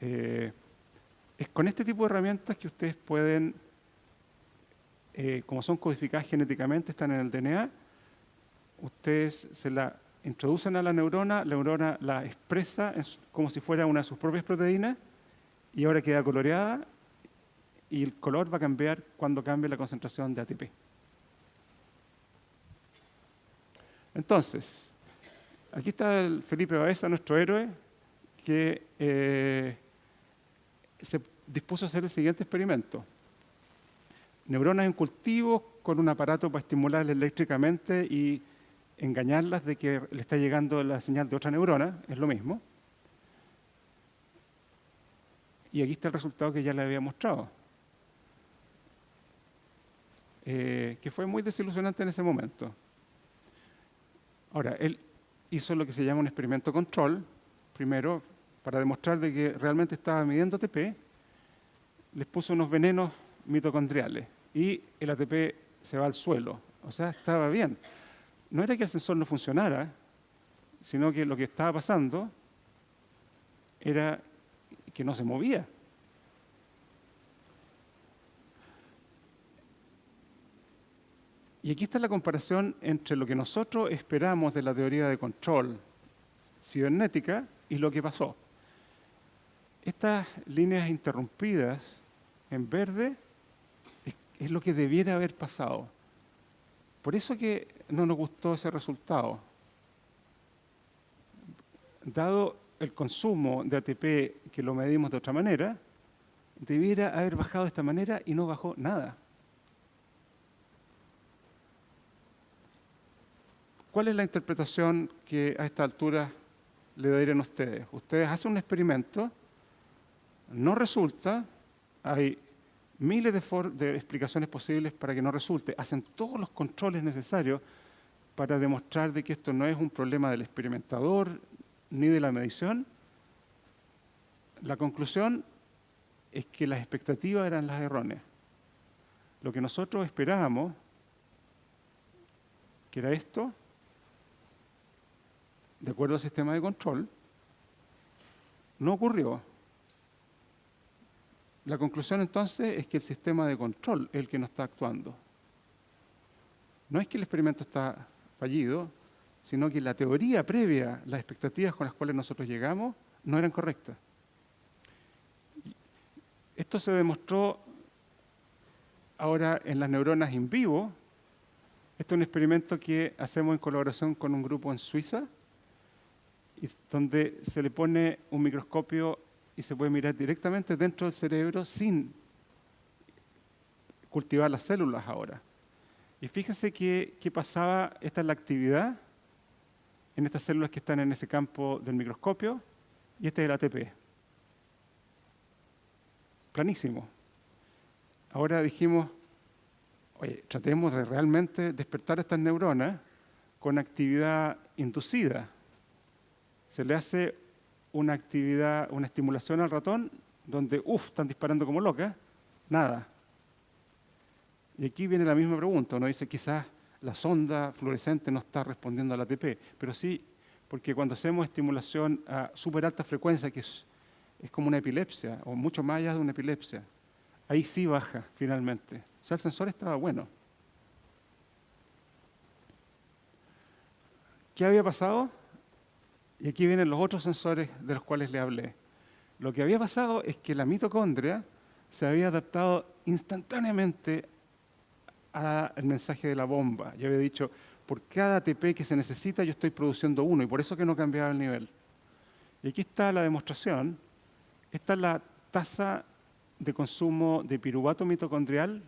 Es con este tipo de herramientas que ustedes pueden, como son codificadas genéticamente, están en el DNA, ustedes se la introducen a la neurona la expresa como si fuera una de sus propias proteínas y ahora queda coloreada y el color va a cambiar cuando cambie la concentración de ATP. Entonces, aquí está el Felipe Baeza, nuestro héroe, que se dispuso a hacer el siguiente experimento. Neuronas en cultivo con un aparato para estimularlas eléctricamente y engañarlas de que le está llegando la señal de otra neurona, es lo mismo. Y aquí está el resultado que ya le había mostrado, que fue muy desilusionante en ese momento. Ahora, él hizo lo que se llama un experimento control, primero, para demostrar de que realmente estaba midiendo ATP, les puso unos venenos mitocondriales y el ATP se va al suelo, o sea, estaba bien. No era que el sensor no funcionara, sino que lo que estaba pasando era que no se movía. Y aquí está la comparación entre lo que nosotros esperamos de la teoría de control cibernética y lo que pasó. Estas líneas interrumpidas en verde es lo que debiera haber pasado. Por eso que no nos gustó ese resultado. Dado el consumo de ATP que lo medimos de otra manera, debiera haber bajado de esta manera y no bajó nada. ¿Cuál es la interpretación que a esta altura le darían a ustedes? Ustedes hacen un experimento, no resulta, hay miles de explicaciones posibles para que no resulte, hacen todos los controles necesarios para demostrar de que esto no es un problema del experimentador ni de la medición. La conclusión es que las expectativas eran las erróneas. Lo que nosotros esperábamos, que era esto, de acuerdo al sistema de control, no ocurrió. La conclusión entonces es que el sistema de control es el que no está actuando. No es que el experimento está fallido, sino que la teoría previa, las expectativas con las cuales nosotros llegamos, no eran correctas. Esto se demostró ahora en las neuronas in vivo. Este es un experimento que hacemos en colaboración con un grupo en Suiza, donde se le pone un microscopio y se puede mirar directamente dentro del cerebro sin cultivar las células ahora. Y fíjense qué pasaba, esta es la actividad en estas células que están en ese campo del microscopio, y este es el ATP. Planísimo. Ahora dijimos, oye, tratemos de realmente despertar estas neuronas con actividad inducida. Se le hace una actividad, una estimulación al ratón, donde, están disparando como locas, nada. Y aquí viene la misma pregunta, uno dice, quizás la sonda fluorescente no está respondiendo al ATP, pero sí, porque cuando hacemos estimulación a súper alta frecuencia, que es como una epilepsia, o mucho más allá de una epilepsia, ahí sí baja finalmente. O sea, el sensor estaba bueno. ¿Qué había pasado? Y aquí vienen los otros sensores de los cuales le hablé. Lo que había pasado es que la mitocondria se había adaptado instantáneamente al mensaje de la bomba. Yo había dicho, por cada ATP que se necesita, yo estoy produciendo uno, y por eso que no cambiaba el nivel. Y aquí está la demostración. Esta es la tasa de consumo de piruvato mitocondrial,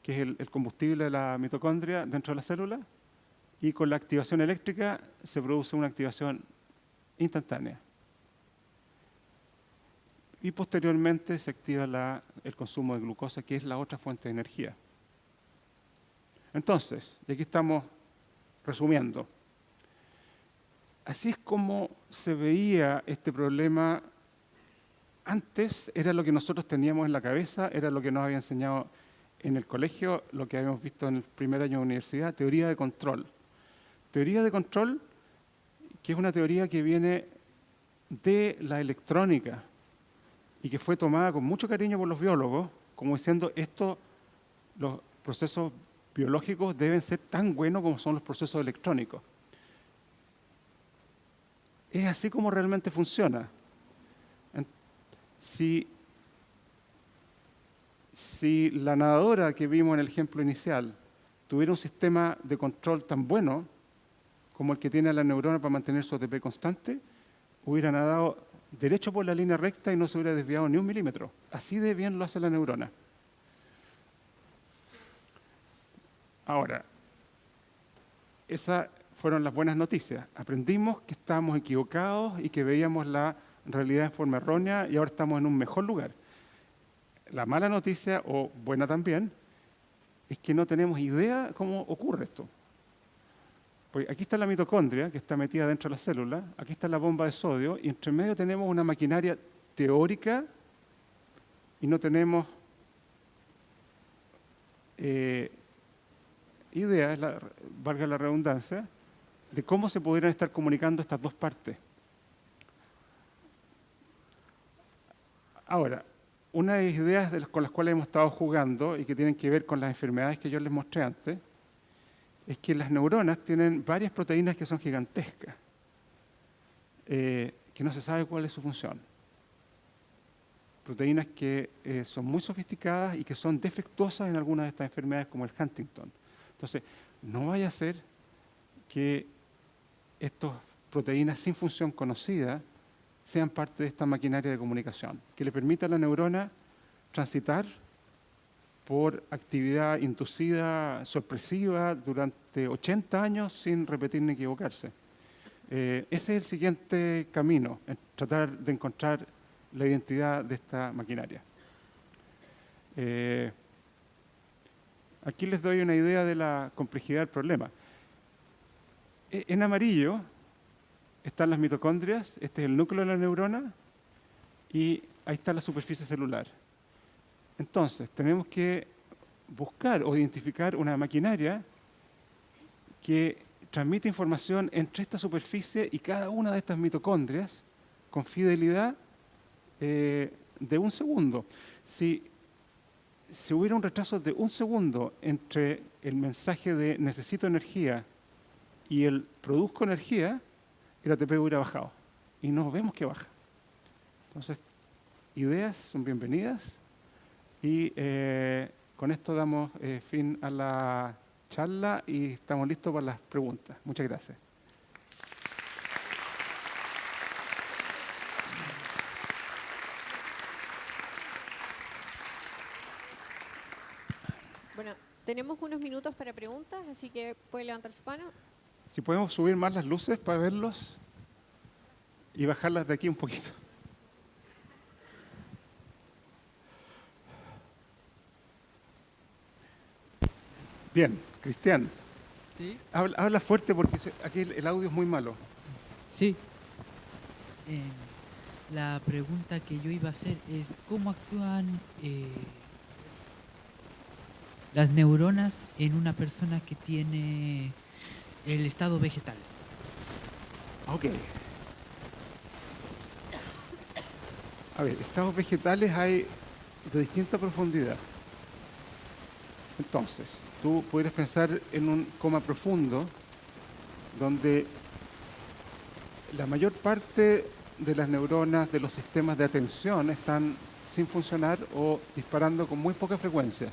que es el combustible de la mitocondria dentro de la célula, y con la activación eléctrica se produce una activación instantánea. Y posteriormente se activa el consumo de glucosa, que es la otra fuente de energía. Entonces, y aquí estamos resumiendo. Así es como se veía este problema antes, era lo que nosotros teníamos en la cabeza, era lo que nos había enseñado en el colegio, lo que habíamos visto en el primer año de universidad, teoría de control. Teoría de control, que es una teoría que viene de la electrónica y que fue tomada con mucho cariño por los biólogos, como diciendo, los procesos biológicos deben ser tan buenos como son los procesos electrónicos. es así como realmente funciona. Si la nadadora que vimos en el ejemplo inicial tuviera un sistema de control tan bueno como el que tiene la neurona para mantener su ATP constante, hubiera nadado derecho por la línea recta y no se hubiera desviado ni un milímetro. Así de bien lo hace la neurona. Ahora, esas fueron las buenas noticias. Aprendimos que estábamos equivocados y que veíamos la realidad en forma errónea y ahora estamos en un mejor lugar. La mala noticia, o buena también, es que no tenemos idea cómo ocurre esto. Pues aquí está la mitocondria, que está metida dentro de la célula, aquí está la bomba de sodio, y entre medio tenemos una maquinaria teórica y no tenemos idea, valga la redundancia, de cómo se pudieran estar comunicando estas dos partes. Ahora, una de las ideas con las cuales hemos estado jugando y que tienen que ver con las enfermedades que yo les mostré antes, es que las neuronas tienen varias proteínas que son gigantescas, que no se sabe cuál es su función. Proteínas que son muy sofisticadas y que son defectuosas en algunas de estas enfermedades como el Huntington. Entonces, no vaya a ser que estas proteínas sin función conocida sean parte de esta maquinaria de comunicación, que le permita a la neurona transitar por actividad inducida sorpresiva durante 80 años sin repetir ni equivocarse. Ese es el siguiente camino, tratar de encontrar la identidad de esta maquinaria. Aquí les doy una idea de la complejidad del problema. En amarillo están las mitocondrias, este es el núcleo de la neurona, y ahí está la superficie celular. Entonces, tenemos que buscar o identificar una maquinaria que transmite información entre esta superficie y cada una de estas mitocondrias con fidelidad de un segundo. Si hubiera un retraso de un segundo entre el mensaje de necesito energía y el produzco energía, el ATP hubiera bajado. Y no vemos que baja. Entonces, ideas son bienvenidas. Y con esto damos fin a la charla y estamos listos para las preguntas. Muchas gracias. Bueno, tenemos unos minutos para preguntas, así que puede levantar su mano. Si podemos subir más las luces para verlos y bajarlas de aquí un poquito. Bien, Cristian, ¿Sí? habla fuerte porque aquí el audio es muy malo. Sí. La pregunta que yo iba a hacer es ¿cómo actúan las neuronas en una persona que tiene el estado vegetal? Ok. A ver, estados vegetales hay de distinta profundidad. Entonces, tú pudieras pensar en un coma profundo donde la mayor parte de las neuronas de los sistemas de atención están sin funcionar o disparando con muy poca frecuencia.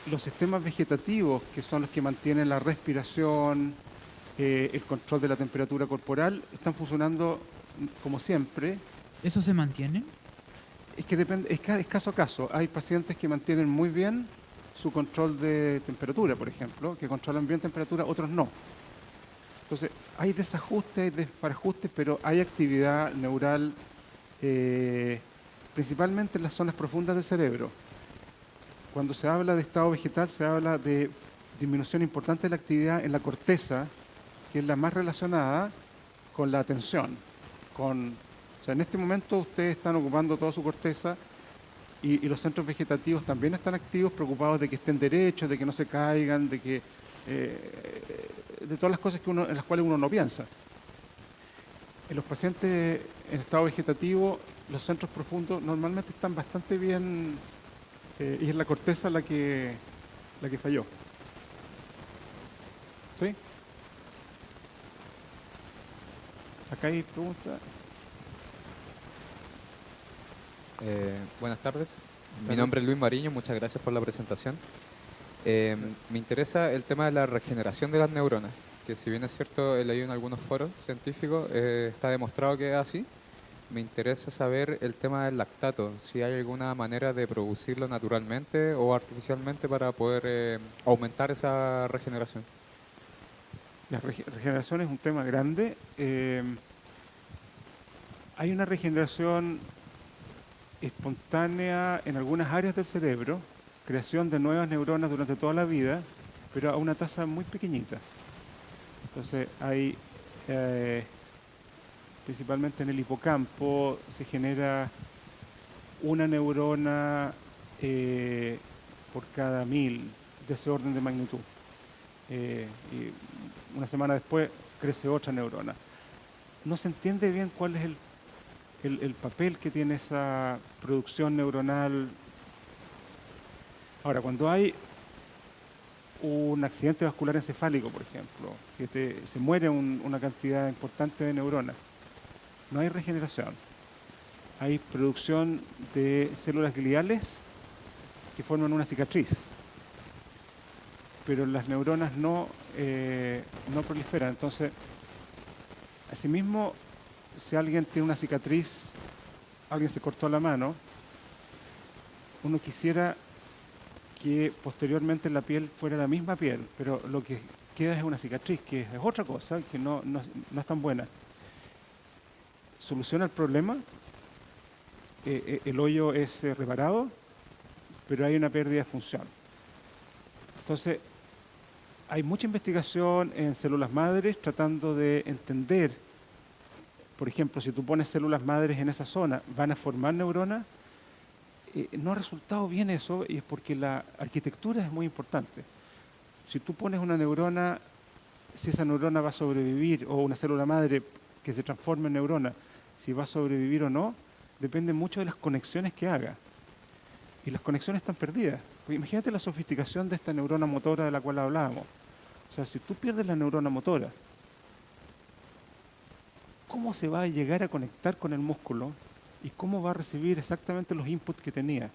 Los sistemas vegetativos, que son los que mantienen la respiración, el control de la temperatura corporal, están funcionando como siempre. ¿Eso se mantiene? Es que depende, es caso a caso. Hay pacientes que mantienen muy bien su control de temperatura, por ejemplo, que controlan bien temperatura, otros no. Entonces, hay desajustes, hay desbarajustes, pero hay actividad neural, principalmente en las zonas profundas del cerebro. Cuando se habla de estado vegetal, se habla de disminución importante de la actividad en la corteza, que es la más relacionada con la atención. O sea, en este momento ustedes están ocupando toda su corteza y los centros vegetativos también están activos, preocupados de que estén derechos, de que no se caigan, de todas las cosas en las cuales uno no piensa. En los pacientes en estado vegetativo, los centros profundos normalmente están bastante bien y es la corteza la que falló. ¿Sí? Acá hay pregunta. Buenas tardes. Mi tardes. nombre es Luis Mariño, muchas gracias por la presentación. Me interesa el tema de la regeneración de las neuronas, que si bien es cierto, he leído en algunos foros científicos, está demostrado que es así. Me interesa saber el tema del lactato, si hay alguna manera de producirlo naturalmente o artificialmente para poder aumentar esa regeneración. La regeneración es un tema grande. Hay una regeneración espontánea en algunas áreas del cerebro, creación de nuevas neuronas durante toda la vida, pero a una tasa muy pequeñita. Entonces hay, principalmente en el hipocampo, se genera una neurona por cada 1000, de ese orden de magnitud. Y una semana después crece otra neurona. No se entiende bien cuál es el papel que tiene esa producción neuronal. Ahora, cuando hay un accidente vascular encefálico, por ejemplo, que se muere una cantidad importante de neuronas, no hay regeneración. Hay producción de células gliales que forman una cicatriz, pero las neuronas no proliferan. Entonces, asimismo, si alguien tiene una cicatriz, alguien se cortó la mano, uno quisiera que posteriormente la piel fuera la misma piel, pero lo que queda es una cicatriz, que es otra cosa, que no es tan buena. ¿Soluciona el problema? El hoyo es reparado, pero hay una pérdida de función. Entonces, hay mucha investigación en células madres tratando de entender, por ejemplo, si tú pones células madres en esa zona, ¿van a formar neuronas? No ha resultado bien eso, y es porque la arquitectura es muy importante. Si tú pones una neurona, si esa neurona va a sobrevivir, o una célula madre que se transforme en neurona, si va a sobrevivir o no, depende mucho de las conexiones que haga. Y las conexiones están perdidas. Porque imagínate la sofisticación de esta neurona motora de la cual hablábamos. O sea, si tú pierdes la neurona motora, ¿cómo se va a llegar a conectar con el músculo? ¿Y cómo va a recibir exactamente los inputs que tenía?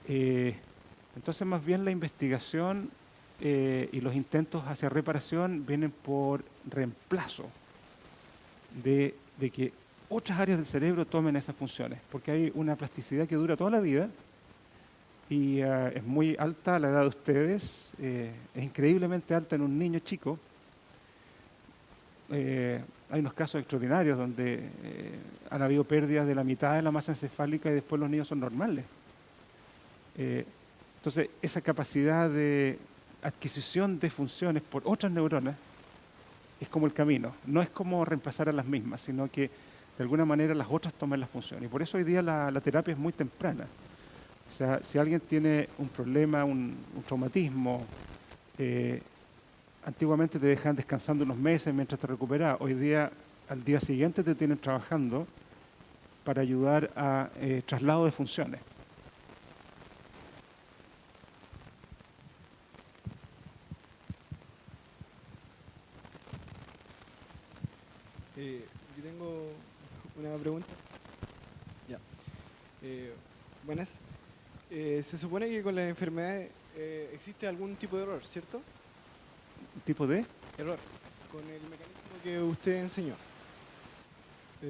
Entonces, más bien la investigación y los intentos hacia reparación vienen por reemplazo de que otras áreas del cerebro tomen esas funciones, porque hay una plasticidad que dura toda la vida y es muy alta a la edad de ustedes, es increíblemente alta en un niño chico. Hay unos casos extraordinarios donde han habido pérdidas de la mitad de la masa encefálica y después los niños son normales. Entonces, esa capacidad de adquisición de funciones por otras neuronas es como el camino. No es como reemplazar a las mismas, sino que de alguna manera las otras toman la función. Y por eso hoy día la terapia es muy temprana. O sea, si alguien tiene un problema, un traumatismo, antiguamente te dejan descansando unos meses mientras te recuperas. Hoy día, al día siguiente te tienen trabajando para ayudar a traslado de funciones. Yo tengo una pregunta. Ya. Buenas. Se supone que con las enfermedades existe algún tipo de error, ¿cierto? ¿Tipo de? Error. Con el mecanismo que usted enseñó.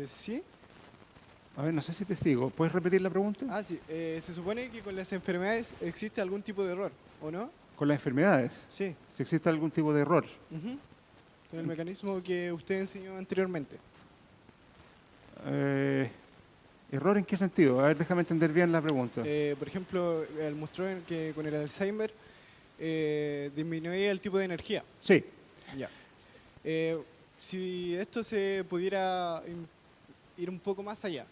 ¿Sí? A ver, no sé si te sigo. ¿Puedes repetir la pregunta? Ah, sí. Se supone que con las enfermedades existe algún tipo de error, ¿o no? Con las enfermedades, Sí. si existe algún tipo de error. Ujú. Con el mecanismo que usted enseñó anteriormente. ¿Error en qué sentido? A ver, déjame entender bien la pregunta. Por ejemplo, él mostró que con el Alzheimer disminuía el tipo de energía. Sí. Ya. Si esto se pudiera ir un poco más allá,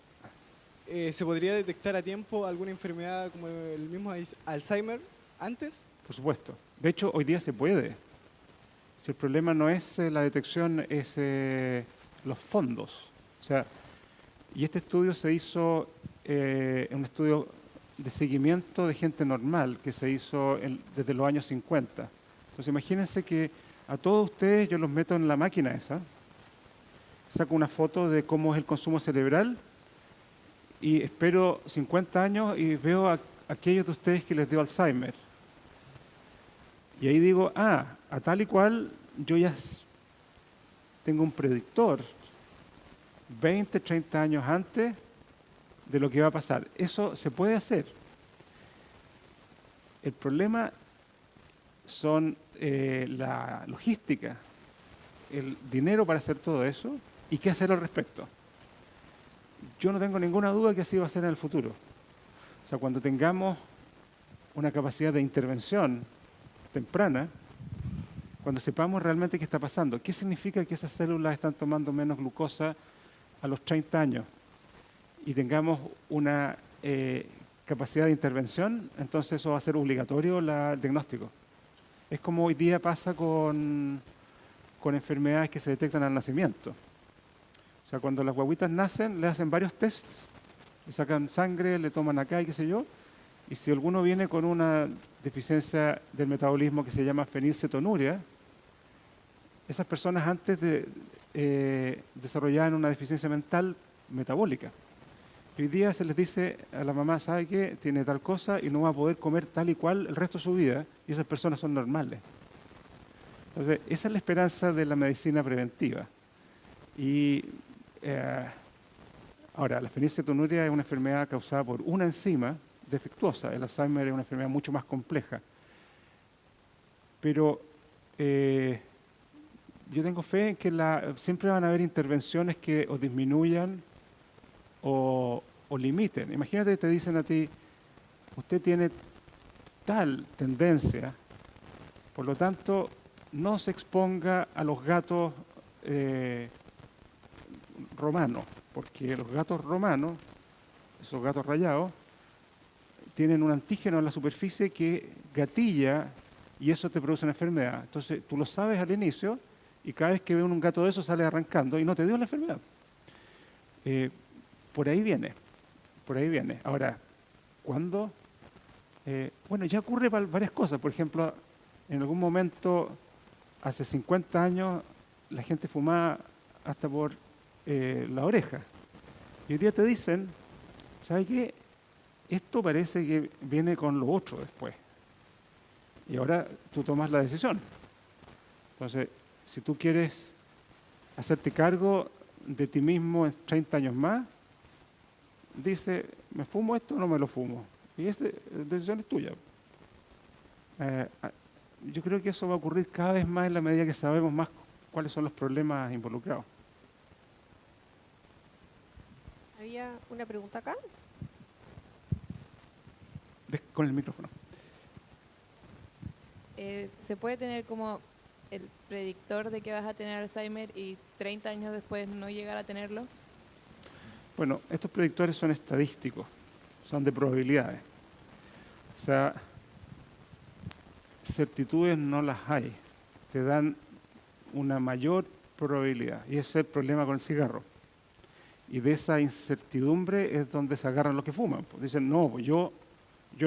¿se podría detectar a tiempo alguna enfermedad como el mismo Alzheimer antes? Por supuesto. De hecho, hoy día se puede. Si el problema no es la detección, es los fondos. O sea, y este estudio se hizo un estudio de seguimiento de gente normal que se hizo desde los años 50. Entonces imagínense que a todos ustedes yo los meto en la máquina esa saco una foto de cómo es el consumo cerebral y espero 50 años y veo a aquellos de ustedes que les dio Alzheimer. Y ahí digo, a tal y cual yo ya tengo un predictor 20, 30 años antes de lo que va a pasar. Eso se puede hacer. El problema son la logística, el dinero para hacer todo eso y qué hacer al respecto. Yo no tengo ninguna duda que así va a ser en el futuro. O sea, cuando tengamos una capacidad de intervención temprana, cuando sepamos realmente qué está pasando, qué significa que esas células están tomando menos glucosa a los 30 años y tengamos una capacidad de intervención, entonces eso va a ser obligatorio el diagnóstico. Es como hoy día pasa con enfermedades que se detectan al nacimiento. O sea, cuando las guaguitas nacen, le hacen varios tests, le sacan sangre, le toman acá y qué sé yo, y si alguno viene con una deficiencia del metabolismo que se llama fenilcetonuria, esas personas antes desarrollaban una deficiencia mental metabólica. Hoy día se les dice a la mamá, ¿sabe qué? Tiene tal cosa y no va a poder comer tal y cual el resto de su vida, y esas personas son normales. Entonces, esa es la esperanza de la medicina preventiva. Y ahora, la fenilcetonuria es una enfermedad causada por una enzima defectuosa. El Alzheimer es una enfermedad mucho más compleja. Pero yo tengo fe en que siempre van a haber intervenciones que o disminuyan o limiten. Imagínate que te dicen a ti, usted tiene tal tendencia, por lo tanto, no se exponga a los gatos romanos, porque los gatos romanos, esos gatos rayados, tienen un antígeno en la superficie que gatilla y eso te produce una enfermedad. Entonces, tú lo sabes al inicio y cada vez que ves un gato de esos sale arrancando y no te dio la enfermedad. Por ahí viene, por ahí viene. Ahora, ¿cuándo? Bueno, ya ocurre varias cosas. Por ejemplo, en algún momento, hace 50 años, la gente fumaba hasta por la oreja. Y hoy día te dicen, ¿sabes qué? Esto parece que viene con lo otro después. Y ahora tú tomas la decisión. Entonces, si tú quieres hacerte cargo de ti mismo en 30 años más, dice, ¿me fumo esto o no me lo fumo? Y esa decisión es tuya. Yo creo que eso va a ocurrir cada vez más en la medida que sabemos más cuáles son los problemas involucrados. Había una pregunta acá. Con el micrófono. ¿Se puede tener como el predictor de que vas a tener Alzheimer y 30 años después no llegar a tenerlo? Bueno, estos predictores son estadísticos, son de probabilidades. O sea, certitudes no las hay, te dan una mayor probabilidad. Y ese es el problema con el cigarro. Y de esa incertidumbre es donde se agarran los que fuman. Pues dicen, no, pues yo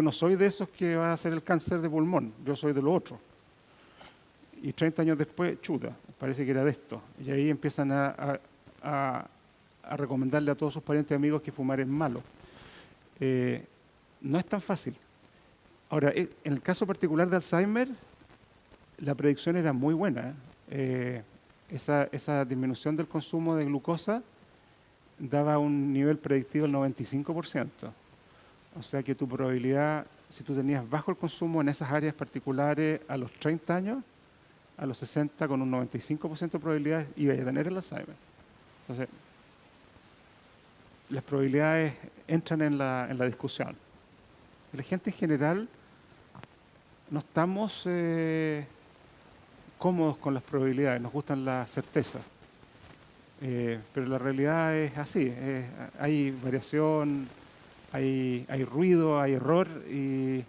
no soy de esos que va a hacer el cáncer de pulmón, yo soy de lo otro. Y 30 años después, chuta, parece que era de esto. Y ahí empiezan a recomendarle a todos sus parientes y amigos que fumar es malo. No es tan fácil. Ahora, en el caso particular de Alzheimer, la predicción era muy buena. Esa disminución del consumo de glucosa daba un nivel predictivo del 95%. O sea que tu probabilidad, si tú tenías bajo el consumo en esas áreas particulares a los 30 años, a los 60 con un 95% de probabilidades ibas a tener el Alzheimer. Entonces, las probabilidades entran en la discusión. La gente en general no estamos cómodos con las probabilidades, nos gustan las certezas. Pero la realidad es así, hay variación, hay ruido, hay error y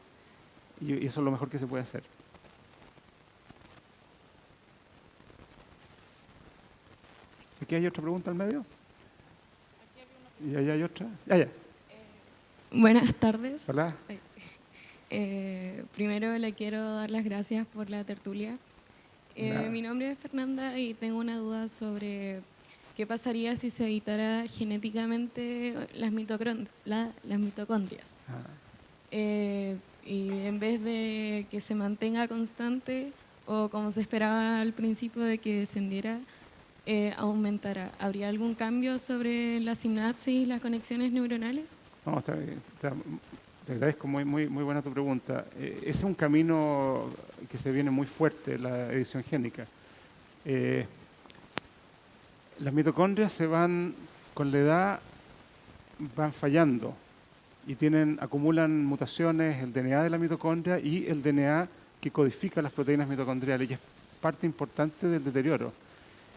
eso es lo mejor que se puede hacer. ¿Aquí hay otra pregunta al medio? ¿Y allá hay otra? Allá. Buenas tardes. Hola. Primero le quiero dar las gracias por la tertulia. Mi nombre es Fernanda y tengo una duda sobre ¿qué pasaría si se editara genéticamente las mitocondrias? Ah, Y en vez de que se mantenga constante o como se esperaba al principio de que descendiera, aumentara. ¿Habría algún cambio sobre la sinapsis y las conexiones neuronales? no, te agradezco, muy buena tu pregunta. Ese es un camino que se viene muy fuerte, la edición génica. Las mitocondrias con la edad, van fallando y acumulan mutaciones, el DNA de la mitocondria y el DNA que codifica las proteínas mitocondriales, y es parte importante del deterioro.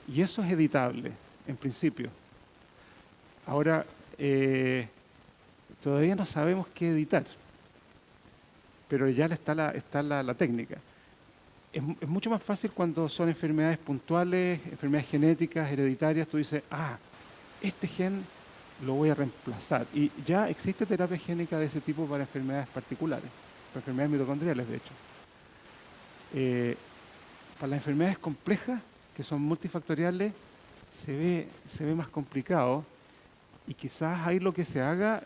Y eso es editable, en principio. Ahora, todavía no sabemos qué editar, pero ya está la técnica. Es mucho más fácil cuando son enfermedades puntuales, enfermedades genéticas, hereditarias. Tú dices, este gen lo voy a reemplazar. Y ya existe terapia génica de ese tipo para enfermedades particulares, para enfermedades mitocondriales, de hecho. Para las enfermedades complejas, que son multifactoriales, se ve más complicado, y quizás ahí lo que se haga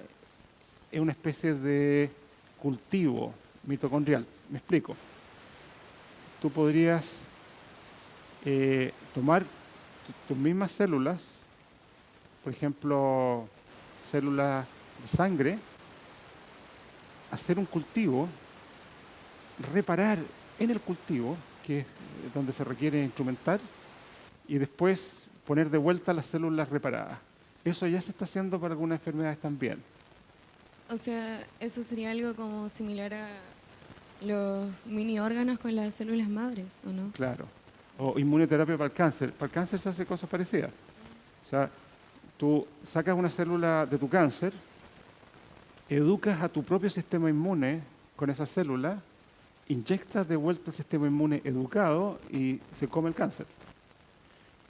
es una especie de cultivo mitocondrial. Me explico. Tú podrías tomar tus mismas células, por ejemplo, células de sangre, hacer un cultivo, reparar en el cultivo, que es donde se requiere instrumentar, y después poner de vuelta las células reparadas. Eso ya se está haciendo para algunas enfermedades también. O sea, eso sería algo como similar a los mini órganos con las células madres, ¿o no? Claro. O inmunoterapia para el cáncer. Para el cáncer se hace cosas parecidas. O sea, tú sacas una célula de tu cáncer, educas a tu propio sistema inmune con esa célula, inyectas de vuelta el sistema inmune educado y se come el cáncer.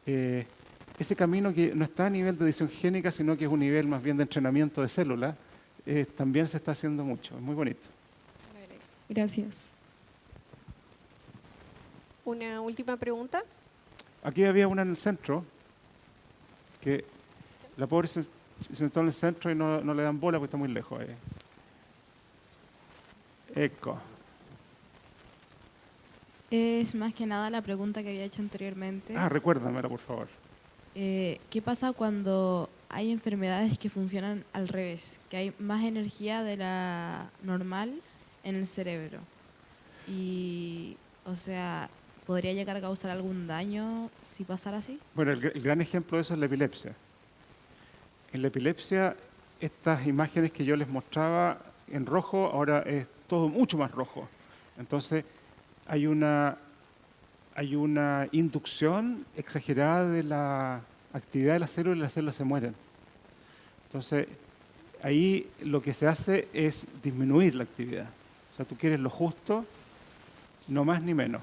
Ese camino, que no está a nivel de edición génica, sino que es un nivel más bien de entrenamiento de células, también se está haciendo mucho. Es muy bonito. Gracias. Una última pregunta. Aquí había una en el centro, que la pobre se sentó en el centro y no le dan bola porque está muy lejos. Eco. Es más que nada la pregunta que había hecho anteriormente. Recuérdamela, por favor. ¿Qué pasa cuando hay enfermedades que funcionan al revés? Que hay más energía de la normal en el cerebro. Y, o sea, ¿podría llegar a causar algún daño si pasara así? Bueno, el gran ejemplo de eso es la epilepsia. En la epilepsia, estas imágenes que yo les mostraba en rojo, ahora es todo mucho más rojo. Entonces, hay una inducción exagerada de la actividad de las células, y las células se mueren. Entonces, ahí lo que se hace es disminuir la actividad. O sea, tú quieres lo justo, no más ni menos.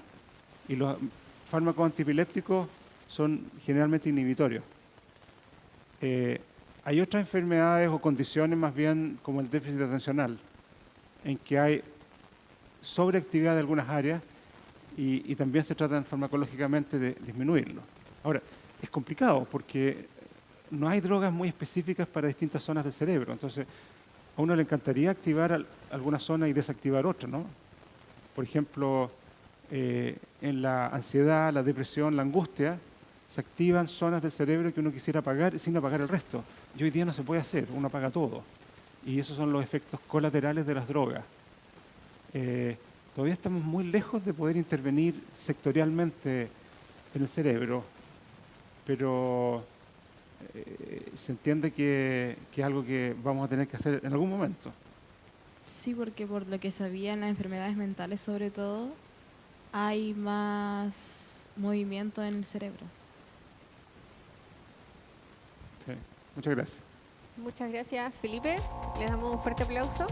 Y los fármacos antiepilépticos son generalmente inhibitorios. Hay otras enfermedades o condiciones más bien como el déficit atencional, en que hay sobreactividad de algunas áreas y también se tratan farmacológicamente de disminuirlo. Ahora, es complicado porque no hay drogas muy específicas para distintas zonas del cerebro. Entonces, a uno le encantaría activar alguna zona y desactivar otra, ¿no? Por ejemplo, en la ansiedad, la depresión, la angustia, se activan zonas del cerebro que uno quisiera apagar sin apagar el resto. Y hoy día no se puede hacer, uno apaga todo. Y esos son los efectos colaterales de las drogas. Todavía estamos muy lejos de poder intervenir sectorialmente en el cerebro, pero se entiende que es algo que vamos a tener que hacer en algún momento. Sí, porque por lo que sabía en las enfermedades mentales sobre todo, hay más movimiento en el cerebro. Sí. Muchas gracias. Muchas gracias, Felipe. Les damos un fuerte aplauso.